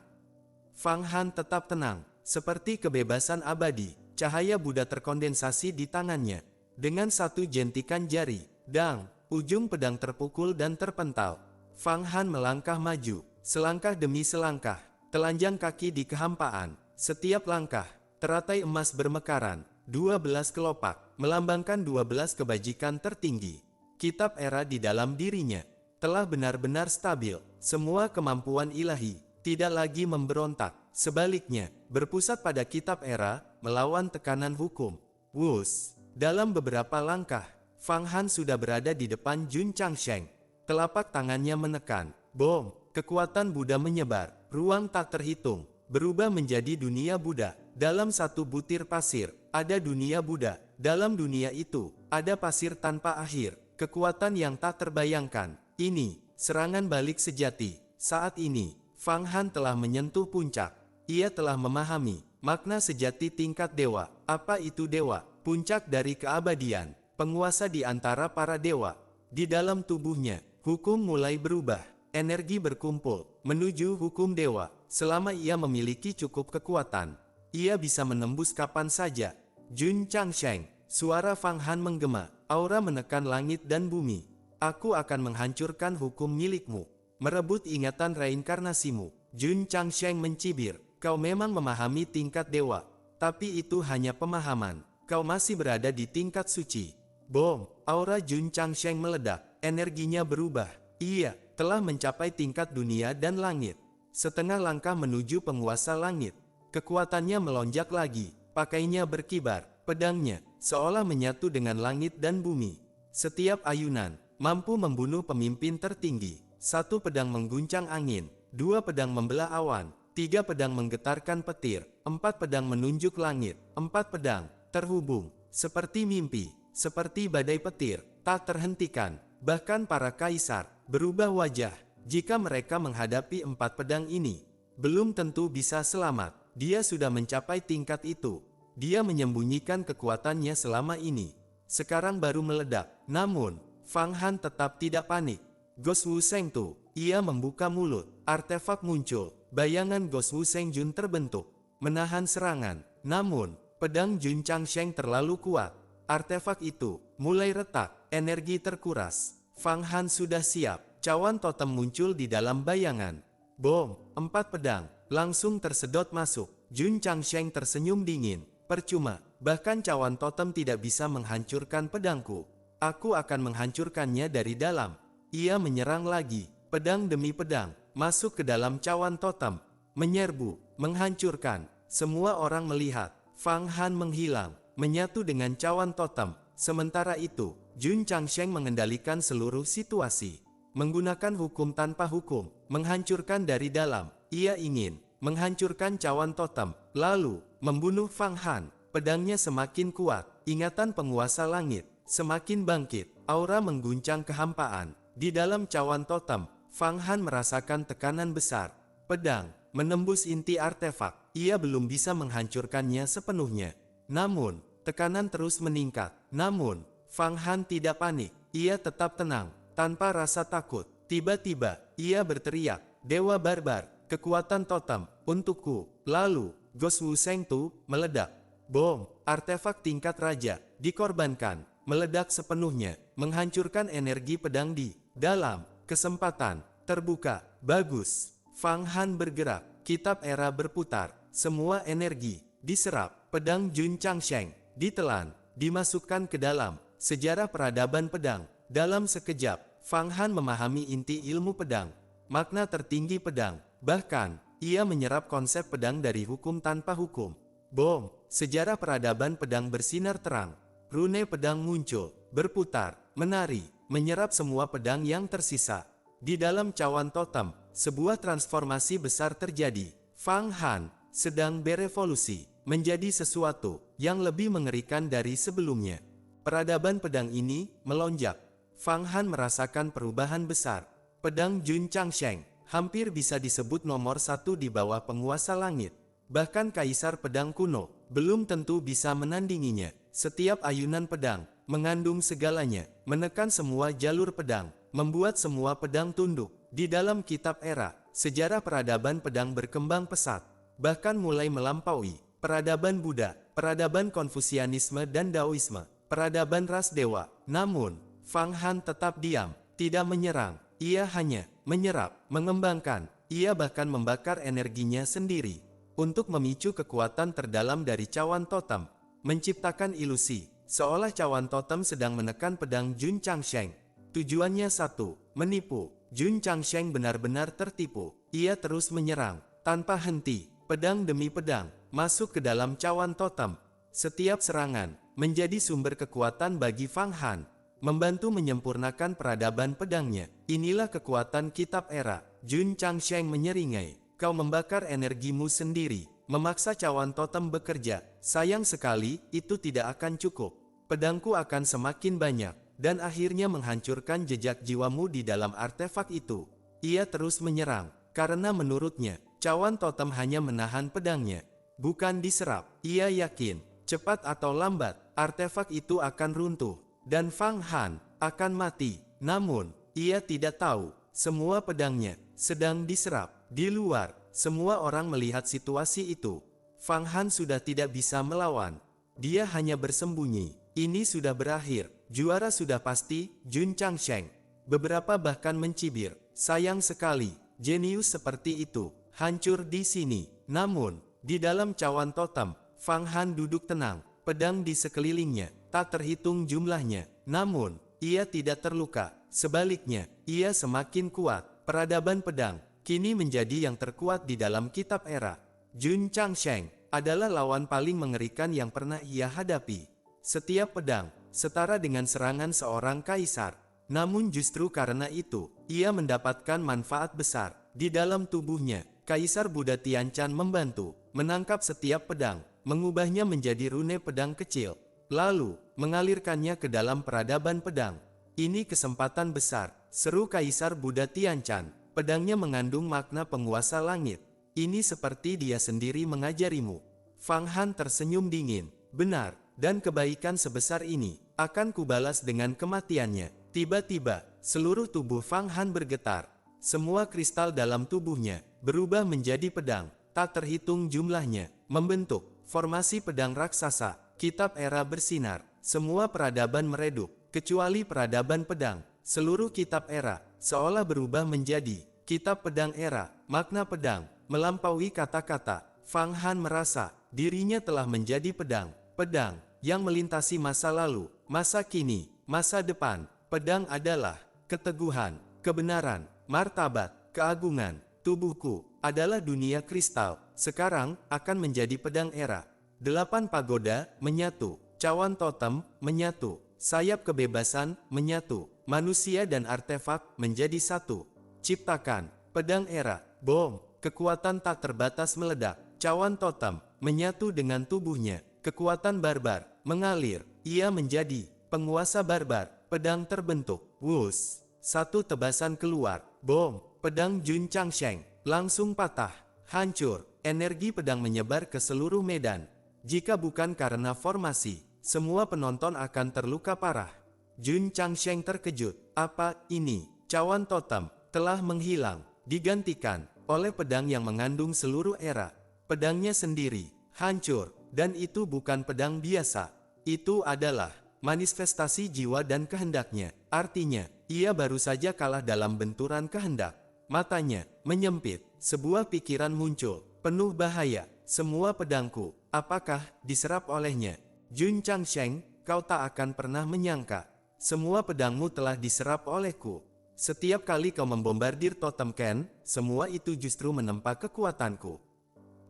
Fang Han tetap tenang, seperti kebebasan abadi. Cahaya Buddha terkondensasi di tangannya. Dengan satu jentikan jari, dang, ujung pedang terpukul dan terpental. Fang Han melangkah maju, selangkah demi selangkah, telanjang kaki di kehampaan. Setiap langkah, teratai emas bermekaran. 12 kelopak, melambangkan 12 kebajikan tertinggi. Kitab era di dalam dirinya telah benar-benar stabil. Semua kemampuan ilahi tidak lagi memberontak. Sebaliknya, berpusat pada kitab era, melawan tekanan hukum. Wus! Dalam beberapa langkah, Fang Han sudah berada di depan Jun Changsheng. Telapak tangannya menekan. Bom! Kekuatan Buddha menyebar. Ruang tak terhitung berubah menjadi dunia Buddha. Dalam satu butir pasir, ada dunia Buddha. Dalam dunia itu, ada pasir tanpa akhir. Kekuatan yang tak terbayangkan. Ini, serangan balik sejati. Saat ini, Fang Han telah menyentuh puncak. Ia telah memahami makna sejati tingkat dewa. Apa itu dewa? Puncak dari keabadian. Penguasa di antara para dewa. Di dalam tubuhnya, hukum mulai berubah. Energi berkumpul menuju hukum dewa. Selama ia memiliki cukup kekuatan, ia bisa menembus kapan saja. Jun Changsheng, suara Fang Han menggema. Aura menekan langit dan bumi. Aku akan menghancurkan hukum milikmu, merebut ingatan reinkarnasimu. Jun Changsheng mencibir. Kau memang memahami tingkat dewa, tapi itu hanya pemahaman. Kau masih berada di tingkat suci. Bom! Aura Jun Changsheng meledak. Energinya berubah. Ia telah mencapai tingkat dunia dan langit. Setengah langkah menuju penguasa langit. Kekuatannya melonjak lagi. Pakainya berkibar. Pedangnya seolah menyatu dengan langit dan bumi. Setiap ayunan mampu membunuh pemimpin tertinggi. Satu pedang mengguncang angin. Dua pedang membelah awan. Tiga pedang menggetarkan petir. Empat pedang menunjuk langit. Empat pedang terhubung. Seperti mimpi. Seperti badai petir. Tak terhentikan. Bahkan para kaisar berubah wajah jika mereka menghadapi empat pedang ini. Belum tentu bisa selamat. Dia sudah mencapai tingkat itu. Dia menyembunyikan kekuatannya selama ini. Sekarang baru meledak. Namun, Fang Han tetap tidak panik. Ghost Wu Sheng Tu. Ia membuka mulut. Artefak muncul. Bayangan Ghost Wu Sheng Jun terbentuk. Menahan serangan. Namun, pedang Jun Changsheng terlalu kuat. Artefak itu mulai retak. Energi terkuras. Fang Han sudah siap. Cawan totem muncul di dalam bayangan. Bom! Empat pedang langsung tersedot masuk. Jun Changsheng tersenyum dingin. Percuma. Bahkan cawan totem tidak bisa menghancurkan pedangku. Aku akan menghancurkannya dari dalam. Ia menyerang lagi. Pedang demi pedang masuk ke dalam cawan totem. Menyerbu. Menghancurkan. Semua orang melihat Fang Han menghilang. Menyatu dengan cawan totem. Sementara itu, Jun Changsheng mengendalikan seluruh situasi. Menggunakan hukum tanpa hukum, menghancurkan dari dalam. Ia ingin menghancurkan cawan totem, lalu membunuh Fang Han. Pedangnya semakin kuat, ingatan penguasa langit semakin bangkit. Aura mengguncang kehampaan. Di dalam cawan totem, Fang Han merasakan tekanan besar. Pedang menembus inti artefak. Ia belum bisa menghancurkannya sepenuhnya. Namun, tekanan terus meningkat. Namun, Fang Han tidak panik. Ia tetap tenang, tanpa rasa takut. Tiba-tiba, ia berteriak, "Dewa Barbar, kekuatan totem, untukku." Lalu, Ghost Wu Sheng Tu meledak. Bom! Artefak tingkat raja dikorbankan, meledak sepenuhnya, menghancurkan energi pedang di dalam. Kesempatan terbuka. Bagus. Fang Han bergerak. Kitab era berputar. Semua energi diserap. Pedang Jun Changsheng ditelan, dimasukkan ke dalam sejarah peradaban pedang. Dalam sekejap, Fang Han memahami inti ilmu pedang, makna tertinggi pedang. Bahkan, ia menyerap konsep pedang dari hukum tanpa hukum. Bom! Sejarah peradaban pedang bersinar terang. Rune pedang muncul, berputar, menari, menyerap semua pedang yang tersisa. Di dalam cawan totem, sebuah transformasi besar terjadi. Fang Han sedang berevolusi menjadi sesuatu yang lebih mengerikan dari sebelumnya. Peradaban pedang ini melonjak. Fang Han merasakan perubahan besar. Pedang Jun Changsheng hampir bisa disebut nomor satu di bawah penguasa langit. Bahkan kaisar pedang kuno belum tentu bisa menandinginya. Setiap ayunan pedang mengandung segalanya, menekan semua jalur pedang, membuat semua pedang tunduk. Di dalam kitab era, sejarah peradaban pedang berkembang pesat, bahkan mulai melampaui peradaban Buddha, peradaban Konfusianisme dan Daoisme, peradaban ras dewa. Namun, Fang Han tetap diam, tidak menyerang. Ia hanya menyerap, mengembangkan. Ia bahkan membakar energinya sendiri untuk memicu kekuatan terdalam dari cawan totem. menciptakan ilusi, seolah cawan totem sedang menekan pedang Jun Changsheng. Tujuannya satu, menipu. Jun Changsheng benar-benar tertipu. Ia terus menyerang, tanpa henti, pedang demi pedang, masuk ke dalam cawan totem. Setiap serangan menjadi sumber kekuatan bagi Fang Han, membantu menyempurnakan peradaban pedangnya. Inilah kekuatan kitab era. Jun Changsheng menyeringai, kau membakar energimu sendiri, memaksa cawan totem bekerja. Sayang sekali, itu tidak akan cukup. Pedangku akan semakin banyak, dan akhirnya menghancurkan jejak jiwamu di dalam artefak itu. Ia terus menyerang, karena menurutnya, cawan totem hanya menahan pedangnya, bukan diserap. Ia yakin, cepat atau lambat, artefak itu akan runtuh, dan Fang Han akan mati. Namun, ia tidak tahu, semua pedangnya sedang diserap. Di luar, semua orang melihat situasi itu. Fang Han sudah tidak bisa melawan. Dia hanya bersembunyi. Ini sudah berakhir. Juara sudah pasti, Jun Changsheng. Beberapa bahkan mencibir. Sayang sekali, jenius seperti itu hancur di sini. Namun, di dalam cawan totem, Fang Han duduk tenang. Pedang di sekelilingnya tak terhitung jumlahnya. Namun, ia tidak terluka. Sebaliknya, ia semakin kuat. Peradaban pedang kini menjadi yang terkuat di dalam kitab era. Jun Changsheng adalah lawan paling mengerikan yang pernah ia hadapi. Setiap pedang setara dengan serangan seorang kaisar. Namun justru karena itu, ia mendapatkan manfaat besar. Di dalam tubuhnya, Kaisar Buddha Tianchan membantu menangkap setiap pedang, mengubahnya menjadi rune pedang kecil, lalu mengalirkannya ke dalam peradaban pedang. Ini kesempatan besar, seru Kaisar Buddha Tianchan. Pedangnya mengandung makna penguasa langit. Ini seperti dia sendiri mengajarimu. Fang Han tersenyum dingin. Benar, dan kebaikan sebesar ini akan kubalas dengan kematiannya. Tiba-tiba, seluruh tubuh Fang Han bergetar. Semua kristal dalam tubuhnya berubah menjadi pedang, tak terhitung jumlahnya, membentuk formasi pedang raksasa. Kitab era bersinar, semua peradaban meredup, kecuali peradaban pedang. Seluruh kitab era seolah berubah menjadi kitab pedang era. Makna pedang melampaui kata-kata. Fang Han merasa dirinya telah menjadi pedang. Pedang yang melintasi masa lalu, masa kini, masa depan. Pedang adalah keteguhan, kebenaran, martabat, keagungan. Tubuhku adalah dunia kristal. Sekarang akan menjadi pedang era. 8 pagoda menyatu, cawan totem menyatu, sayap kebebasan menyatu, manusia dan artefak menjadi satu. Ciptakan pedang era. Bom, kekuatan tak terbatas meledak. Cawan totem menyatu dengan tubuhnya. Kekuatan barbar mengalir. Ia menjadi penguasa barbar. Pedang terbentuk. Wus, satu tebasan keluar. Bom, pedang Jun Changsheng langsung patah, hancur. Energi pedang menyebar ke seluruh medan. Jika bukan karena formasi, semua penonton akan terluka parah. Jun Changsheng terkejut. Apa ini? Cawan totem telah menghilang, digantikan oleh pedang yang mengandung seluruh era. Pedangnya sendiri hancur, dan itu bukan pedang biasa. Itu adalah manifestasi jiwa dan kehendaknya. Artinya, ia baru saja kalah dalam benturan kehendak. Matanya menyempit, sebuah pikiran muncul, penuh bahaya. Semua pedangku, apakah diserap olehnya? Jun Changsheng, kau tak akan pernah menyangka. Semua pedangmu telah diserap olehku. Setiap kali kau membombardir totem Ken, semua itu justru menempa kekuatanku.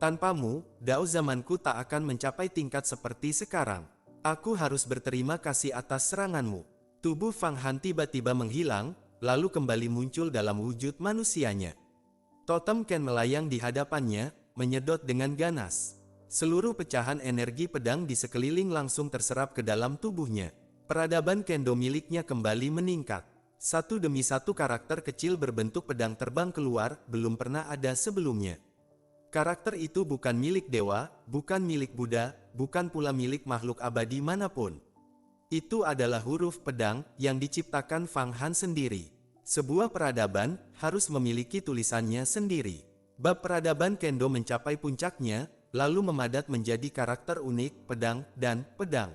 Tanpamu, dao zamanku tak akan mencapai tingkat seperti sekarang. Aku harus berterima kasih atas seranganmu. Tubuh Fang Han tiba-tiba menghilang, lalu kembali muncul dalam wujud manusianya. Totem Ken melayang di hadapannya, menyedot dengan ganas. Seluruh pecahan energi pedang di sekeliling langsung terserap ke dalam tubuhnya. Peradaban kendo miliknya kembali meningkat. Satu demi satu karakter kecil berbentuk pedang terbang keluar, belum pernah ada sebelumnya. Karakter itu bukan milik dewa, bukan milik Buddha, bukan pula milik makhluk abadi manapun. Itu adalah huruf pedang yang diciptakan Fang Han sendiri. Sebuah peradaban harus memiliki tulisannya sendiri. Bab peradaban kendo mencapai puncaknya, lalu memadat menjadi karakter unik, pedang, dan pedang.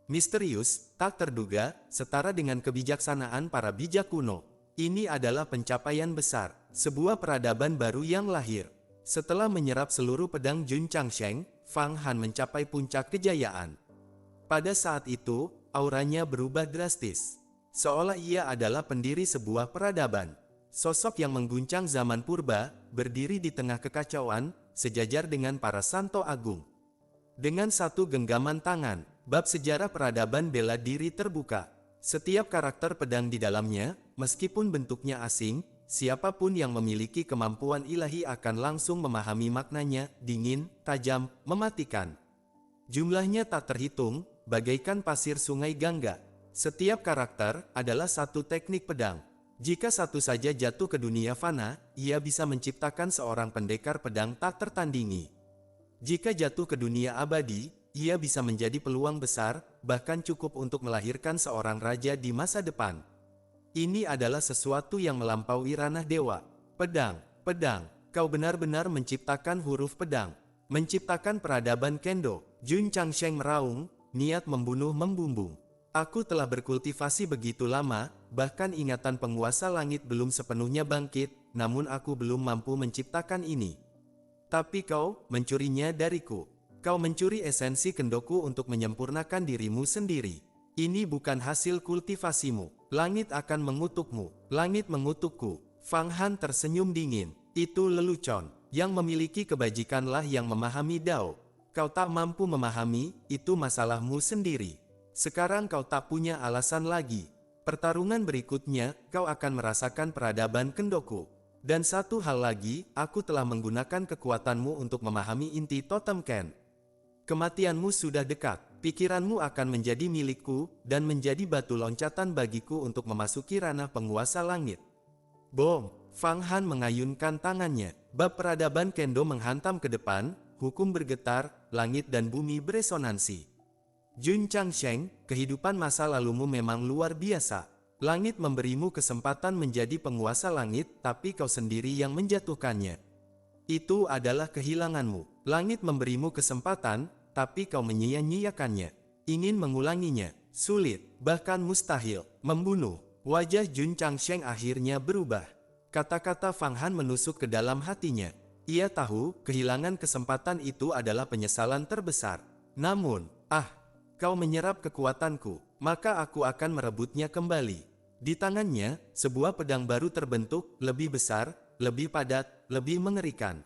Misterius, tak terduga, setara dengan kebijaksanaan para bijak kuno. Ini adalah pencapaian besar, sebuah peradaban baru yang lahir. Setelah menyerap seluruh pedang Jun Changsheng, Fang Han mencapai puncak kejayaan. Pada saat itu, auranya berubah drastis. Seolah ia adalah pendiri sebuah peradaban. Sosok yang mengguncang zaman purba, berdiri di tengah kekacauan, sejajar dengan para santo agung. Dengan satu genggaman tangan, bab sejarah peradaban bela diri terbuka. Setiap karakter pedang di dalamnya, meskipun bentuknya asing, siapapun yang memiliki kemampuan ilahi akan langsung memahami maknanya, dingin, tajam, mematikan. Jumlahnya tak terhitung, bagaikan pasir sungai Gangga. Setiap karakter adalah satu teknik pedang. Jika satu saja jatuh ke dunia fana, ia bisa menciptakan seorang pendekar pedang tak tertandingi. Jika jatuh ke dunia abadi, ia bisa menjadi peluang besar, bahkan cukup untuk melahirkan seorang raja di masa depan. Ini adalah sesuatu yang melampaui ranah dewa. Pedang, pedang, kau benar-benar menciptakan huruf pedang. Menciptakan peradaban kendo. Jun Changsheng meraung, niat membunuh membumbung. Aku telah berkultivasi begitu lama, bahkan ingatan penguasa langit belum sepenuhnya bangkit, namun aku belum mampu menciptakan ini. Tapi kau mencurinya dariku. Kau mencuri esensi kendoku untuk menyempurnakan dirimu sendiri. Ini bukan hasil kultivasimu. Langit akan mengutukmu. Langit mengutukku. Fang Han tersenyum dingin. Itu lelucon. Yang memiliki kebajikanlah yang memahami Dao. Kau tak mampu memahami, itu masalahmu sendiri. Sekarang kau tak punya alasan lagi. Pertarungan berikutnya, kau akan merasakan peradaban kendoku. Dan satu hal lagi, aku telah menggunakan kekuatanmu untuk memahami inti Totem Ken. Kematianmu sudah dekat, pikiranmu akan menjadi milikku, dan menjadi batu loncatan bagiku untuk memasuki ranah penguasa langit. Bom! Fang Han mengayunkan tangannya. Bab peradaban kendo menghantam ke depan, hukum bergetar, langit dan bumi beresonansi. Jun Changsheng, kehidupan masa lalumu memang luar biasa. Langit memberimu kesempatan menjadi penguasa langit, tapi kau sendiri yang menjatuhkannya. Itu adalah kehilanganmu. Langit memberimu kesempatan, tapi kau menyia-nyiakannya. Ingin mengulanginya, sulit, bahkan mustahil. Membunuh. Wajah Jun Changsheng akhirnya berubah. Kata-kata Fang Han menusuk ke dalam hatinya. Ia tahu, kehilangan kesempatan itu adalah penyesalan terbesar. Namun, kau menyerap kekuatanku, maka aku akan merebutnya kembali. Di tangannya, sebuah pedang baru terbentuk, lebih besar, lebih padat, lebih mengerikan.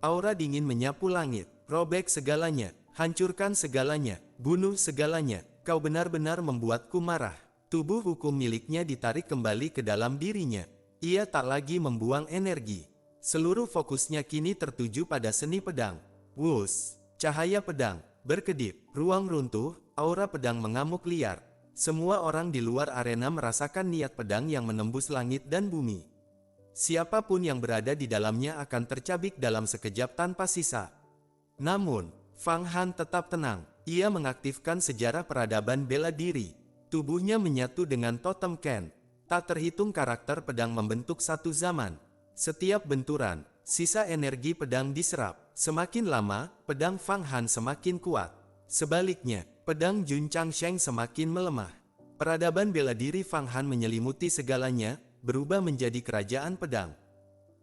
Aura dingin menyapu langit, robek segalanya, hancurkan segalanya, bunuh segalanya. Kau benar-benar membuatku marah. Tubuh hukum miliknya ditarik kembali ke dalam dirinya. Ia tak lagi membuang energi. Seluruh fokusnya kini tertuju pada seni pedang. Wus, cahaya pedang berkedip, ruang runtuh, aura pedang mengamuk liar. Semua orang di luar arena merasakan niat pedang yang menembus langit dan bumi. Siapapun yang berada di dalamnya akan tercabik dalam sekejap tanpa sisa. Namun, Fang Han tetap tenang. Ia mengaktifkan sejarah peradaban bela diri. Tubuhnya menyatu dengan Totem Ken. Tak terhitung karakter pedang membentuk satu zaman. Setiap benturan, sisa energi pedang diserap. Semakin lama, pedang Fang Han semakin kuat. Sebaliknya, pedang Jun Changsheng semakin melemah. Peradaban bela diri Fang Han menyelimuti segalanya, berubah menjadi kerajaan pedang.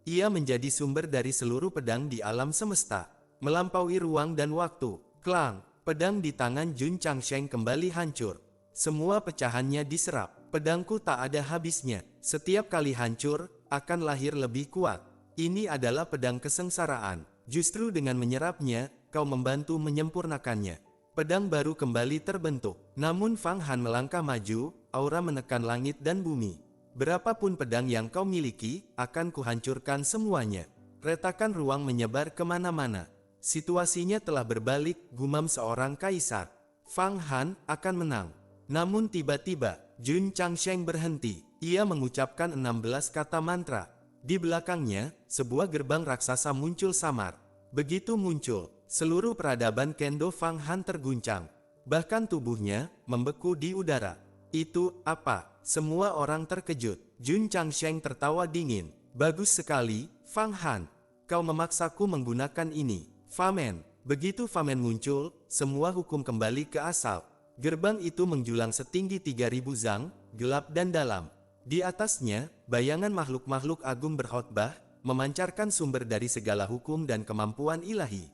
Ia menjadi sumber dari seluruh pedang di alam semesta, melampaui ruang dan waktu. Klang, pedang di tangan Jun Changsheng kembali hancur. Semua pecahannya diserap. Pedangku tak ada habisnya. Setiap kali hancur, akan lahir lebih kuat. Ini adalah pedang kesengsaraan. Justru dengan menyerapnya, kau membantu menyempurnakannya. Pedang baru kembali terbentuk. Namun Fang Han melangkah maju, aura menekan langit dan bumi. Berapapun pedang yang kau miliki, akan kuhancurkan semuanya. Retakan ruang menyebar kemana-mana. Situasinya telah berbalik, gumam seorang kaisar. Fang Han akan menang. Namun tiba-tiba, Jun Changsheng berhenti. Ia mengucapkan 16 kata mantra. Di belakangnya, sebuah gerbang raksasa muncul samar. Begitu muncul, seluruh peradaban kendo Fang Han terguncang. Bahkan tubuhnya membeku di udara. Itu apa? Semua orang terkejut. Jun Changsheng tertawa dingin. Bagus sekali, Fang Han. Kau memaksaku menggunakan ini. Famen. Begitu Famen muncul, semua hukum kembali ke asal. Gerbang itu menjulang setinggi 3000 zang, gelap dan dalam. Di atasnya, bayangan makhluk-makhluk agung berkhotbah, memancarkan sumber dari segala hukum dan kemampuan ilahi.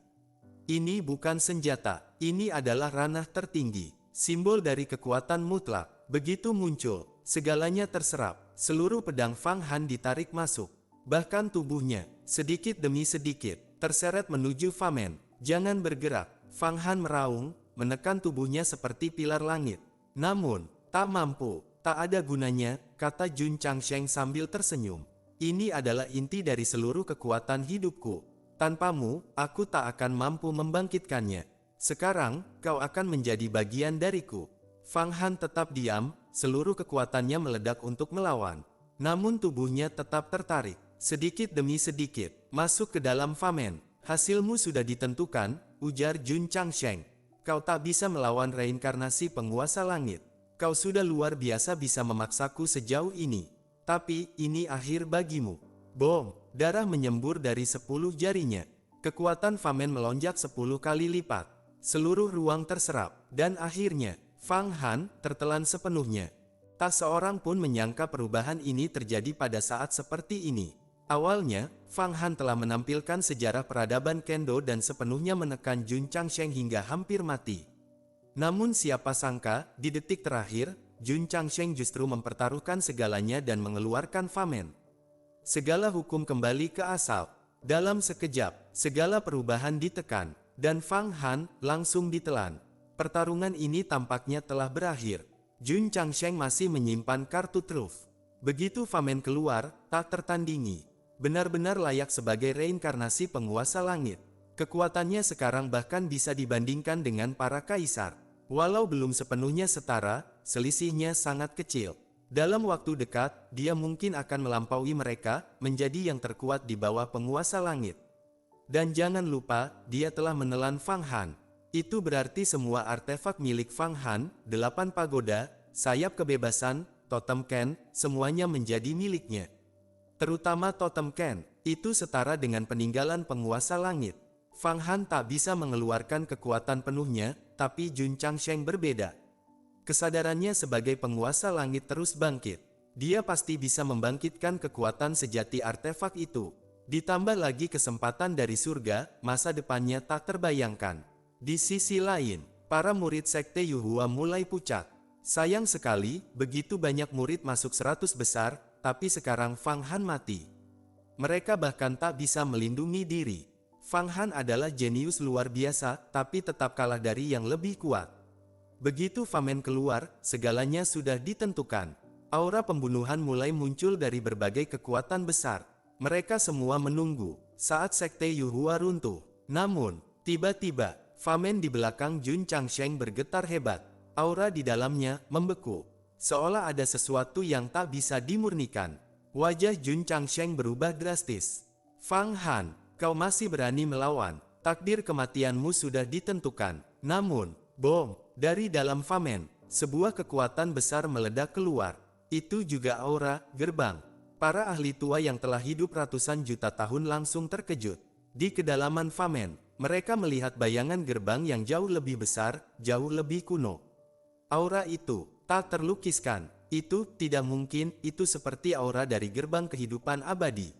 Ini bukan senjata, ini adalah ranah tertinggi. simbol dari kekuatan mutlak. Begitu muncul, segalanya terserap. Seluruh pedang Fang Han ditarik masuk. Bahkan tubuhnya, sedikit demi sedikit, terseret menuju Famen. Jangan bergerak. Fang Han meraung, menekan tubuhnya seperti pilar langit. Namun, tak mampu, tak ada gunanya, kata Jun Changsheng sambil tersenyum. Ini adalah inti dari seluruh kekuatan hidupku. Tanpamu, aku tak akan mampu membangkitkannya. Sekarang, kau akan menjadi bagian dariku. Fang Han tetap diam, seluruh kekuatannya meledak untuk melawan. Namun tubuhnya tetap tertarik, sedikit demi sedikit, masuk ke dalam Famen. Hasilmu sudah ditentukan, ujar Jun Changsheng. Kau tak bisa melawan reinkarnasi penguasa langit. Kau sudah luar biasa bisa memaksaku sejauh ini. Tapi, ini akhir bagimu. Bom, darah menyembur dari 10 jarinya. Kekuatan Famen melonjak 10 kali lipat. Seluruh ruang terserap, dan akhirnya, Fang Han tertelan sepenuhnya. Tak seorang pun menyangka perubahan ini terjadi pada saat seperti ini. Awalnya, Fang Han telah menampilkan sejarah peradaban Kendo dan sepenuhnya menekan Jun Changsheng hingga hampir mati. Namun siapa sangka, di detik terakhir, Jun Changsheng justru mempertaruhkan segalanya dan mengeluarkan Famen. Segala hukum kembali ke asal. Dalam sekejap, segala perubahan ditekan, dan Fang Han langsung ditelan. Pertarungan ini tampaknya telah berakhir. Jun Changsheng masih menyimpan kartu truf. Begitu Famen keluar, tak tertandingi. Benar-benar layak sebagai reinkarnasi penguasa langit. Kekuatannya sekarang bahkan bisa dibandingkan dengan para kaisar. Walau belum sepenuhnya setara, selisihnya sangat kecil. Dalam waktu dekat, dia mungkin akan melampaui mereka, menjadi yang terkuat di bawah penguasa langit. Dan jangan lupa, dia telah menelan Fang Han. Itu berarti semua artefak milik Fang Han, 8 pagoda, sayap kebebasan, totem Ken, semuanya menjadi miliknya. Terutama totem Ken, itu setara dengan peninggalan penguasa langit. Fang Han tak bisa mengeluarkan kekuatan penuhnya, tapi Jun Changsheng berbeda. Kesadarannya sebagai penguasa langit terus bangkit. Dia pasti bisa membangkitkan kekuatan sejati artefak itu. Ditambah lagi kesempatan dari surga, masa depannya tak terbayangkan. Di sisi lain, para murid sekte Yuhua mulai pucat. Sayang sekali, begitu banyak murid masuk 100 besar, tapi sekarang Fang Han mati. Mereka bahkan tak bisa melindungi diri. Fang Han adalah jenius luar biasa, tapi tetap kalah dari yang lebih kuat. Begitu Famen keluar, segalanya sudah ditentukan. Aura pembunuhan mulai muncul dari berbagai kekuatan besar. Mereka semua menunggu saat sekte Yuhua runtuh. Namun, tiba-tiba, Famen di belakang Jun Changsheng bergetar hebat. Aura di dalamnya membeku, seolah ada sesuatu yang tak bisa dimurnikan. Wajah Jun Changsheng berubah drastis. Fang Han, kau masih berani melawan, takdir kematianmu sudah ditentukan. Namun, bom, dari dalam Famen, sebuah kekuatan besar meledak keluar. Itu juga aura, gerbang. Para ahli tua yang telah hidup ratusan juta tahun langsung terkejut. Di kedalaman Famen, mereka melihat bayangan gerbang yang jauh lebih besar, jauh lebih kuno. Aura itu, tak terlukiskan. Itu tidak mungkin, itu seperti aura dari gerbang kehidupan abadi.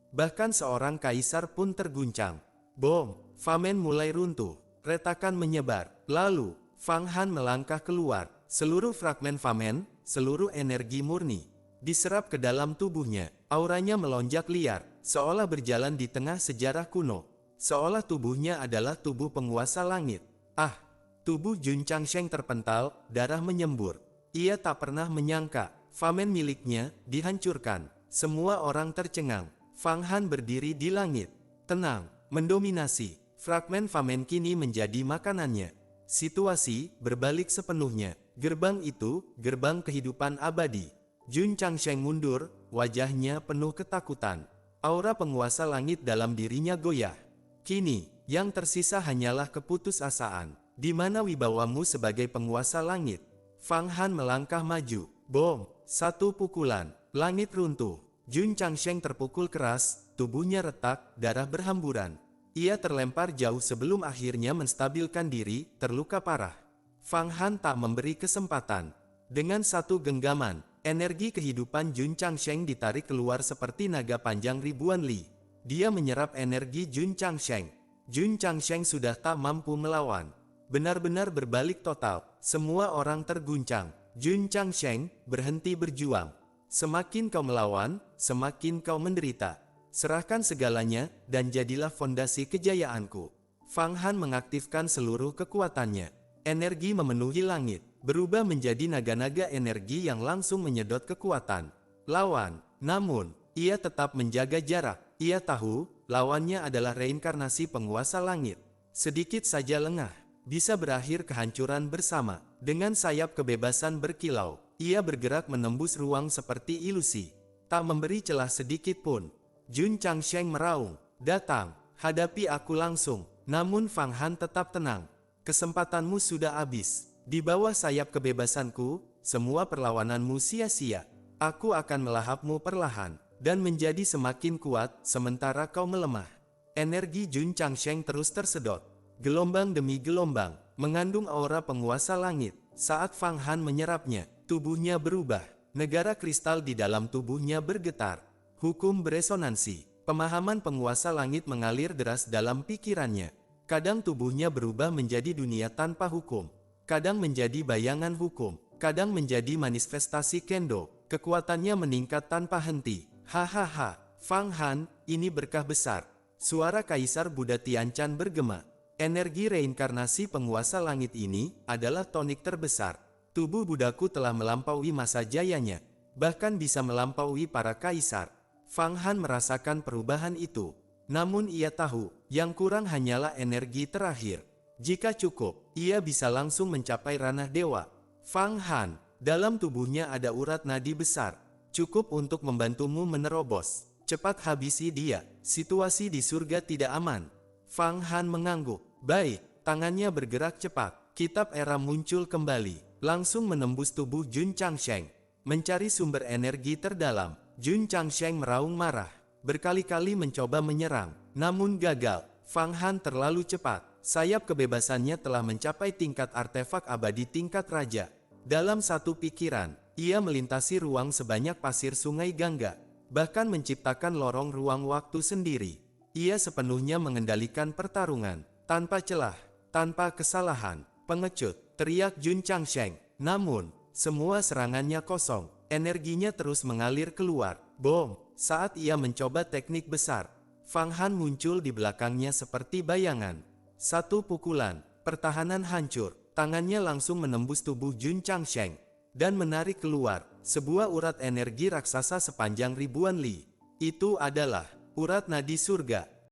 Bahkan seorang kaisar pun terguncang. Bom, Famen mulai runtuh, retakan menyebar. Lalu, Fang Han melangkah keluar. Seluruh fragmen Famen, seluruh energi murni, diserap ke dalam tubuhnya. Auranya melonjak liar, seolah berjalan di tengah sejarah kuno. Seolah tubuhnya adalah tubuh penguasa langit. Ah, tubuh Jun Changsheng terpental, darah menyembur. Ia tak pernah menyangka, Famen miliknya, dihancurkan. Semua orang tercengang. Fang Han berdiri di langit, tenang, mendominasi. Fragmen Famen kini menjadi makanannya. Situasi berbalik sepenuhnya. Gerbang itu, gerbang kehidupan abadi. Jun Changsheng mundur, wajahnya penuh ketakutan. Aura penguasa langit dalam dirinya goyah. Kini, yang tersisa hanyalah keputusasaan. Di mana wibawamu sebagai penguasa langit? Fang Han melangkah maju. Bom, satu pukulan, langit runtuh. Jun Changsheng terpukul keras, tubuhnya retak, darah berhamburan. Ia terlempar jauh sebelum akhirnya menstabilkan diri, terluka parah. Fang Han tak memberi kesempatan. Dengan satu genggaman, energi kehidupan Jun Changsheng ditarik keluar seperti naga panjang ribuan li. Dia menyerap energi Jun Changsheng. Jun Changsheng sudah tak mampu melawan. benar-benar berbalik total. Semua orang terguncang. Jun Changsheng berhenti berjuang. Semakin kau melawan, semakin kau menderita. Serahkan segalanya, dan jadilah fondasi kejayaanku. Fang Han mengaktifkan seluruh kekuatannya. Energi memenuhi langit, berubah menjadi naga-naga energi yang langsung menyedot kekuatan lawan. Namun, ia tetap menjaga jarak. Ia tahu, lawannya adalah reinkarnasi penguasa langit. Sedikit saja lengah, bisa berakhir kehancuran bersama. Dengan sayap kebebasan berkilau, ia bergerak menembus ruang seperti ilusi. Tak memberi celah sedikit pun. Jun Changsheng meraung, datang, hadapi aku langsung. Namun Fang Han tetap tenang. Kesempatanmu sudah habis. Di bawah sayap kebebasanku, semua perlawananmu sia-sia. Aku akan melahapmu perlahan, dan menjadi semakin kuat, sementara kau melemah. Energi Jun Changsheng terus tersedot. Gelombang demi gelombang, mengandung aura penguasa langit. Saat Fang Han menyerapnya, tubuhnya berubah. Negara kristal di dalam tubuhnya bergetar. Hukum beresonansi. Pemahaman penguasa langit mengalir deras dalam pikirannya. Kadang tubuhnya berubah menjadi dunia tanpa hukum. Kadang menjadi bayangan hukum. Kadang menjadi manifestasi kendo. Kekuatannya meningkat tanpa henti. Hahaha, Fang Han, ini berkah besar. Suara Kaisar Buddha Tianchan bergema. Energi reinkarnasi penguasa langit ini adalah tonik terbesar. Tubuh Buddhaku telah melampaui masa jayanya. Bahkan bisa melampaui para kaisar. Fang Han merasakan perubahan itu. Namun ia tahu, yang kurang hanyalah energi terakhir. Jika cukup, ia bisa langsung mencapai ranah dewa. Fang Han, dalam tubuhnya ada urat nadi besar. Cukup untuk membantumu menerobos. Cepat habisi dia, situasi di surga tidak aman. Fang Han mengangguk. Baik, tangannya bergerak cepat. Kitab era muncul kembali, langsung menembus tubuh Jun Changsheng. Mencari sumber energi terdalam. Jun Changsheng meraung marah. Berkali-kali mencoba menyerang, namun gagal. Fang Han terlalu cepat. Sayap kebebasannya telah mencapai tingkat artefak abadi tingkat raja. Dalam satu pikiran, ia melintasi ruang sebanyak pasir sungai Gangga. Bahkan menciptakan lorong ruang waktu sendiri. Ia sepenuhnya mengendalikan pertarungan. Tanpa celah, tanpa kesalahan. Pengecut, teriak Jun Changsheng. Namun, semua serangannya kosong. Energinya terus mengalir keluar. Bom! Saat ia mencoba teknik besar, Fang Han muncul di belakangnya seperti bayangan. Satu pukulan, pertahanan hancur. Tangannya langsung menembus tubuh Jun Changsheng dan menarik keluar sebuah urat energi raksasa sepanjang ribuan li. Itu adalah urat nadi surga.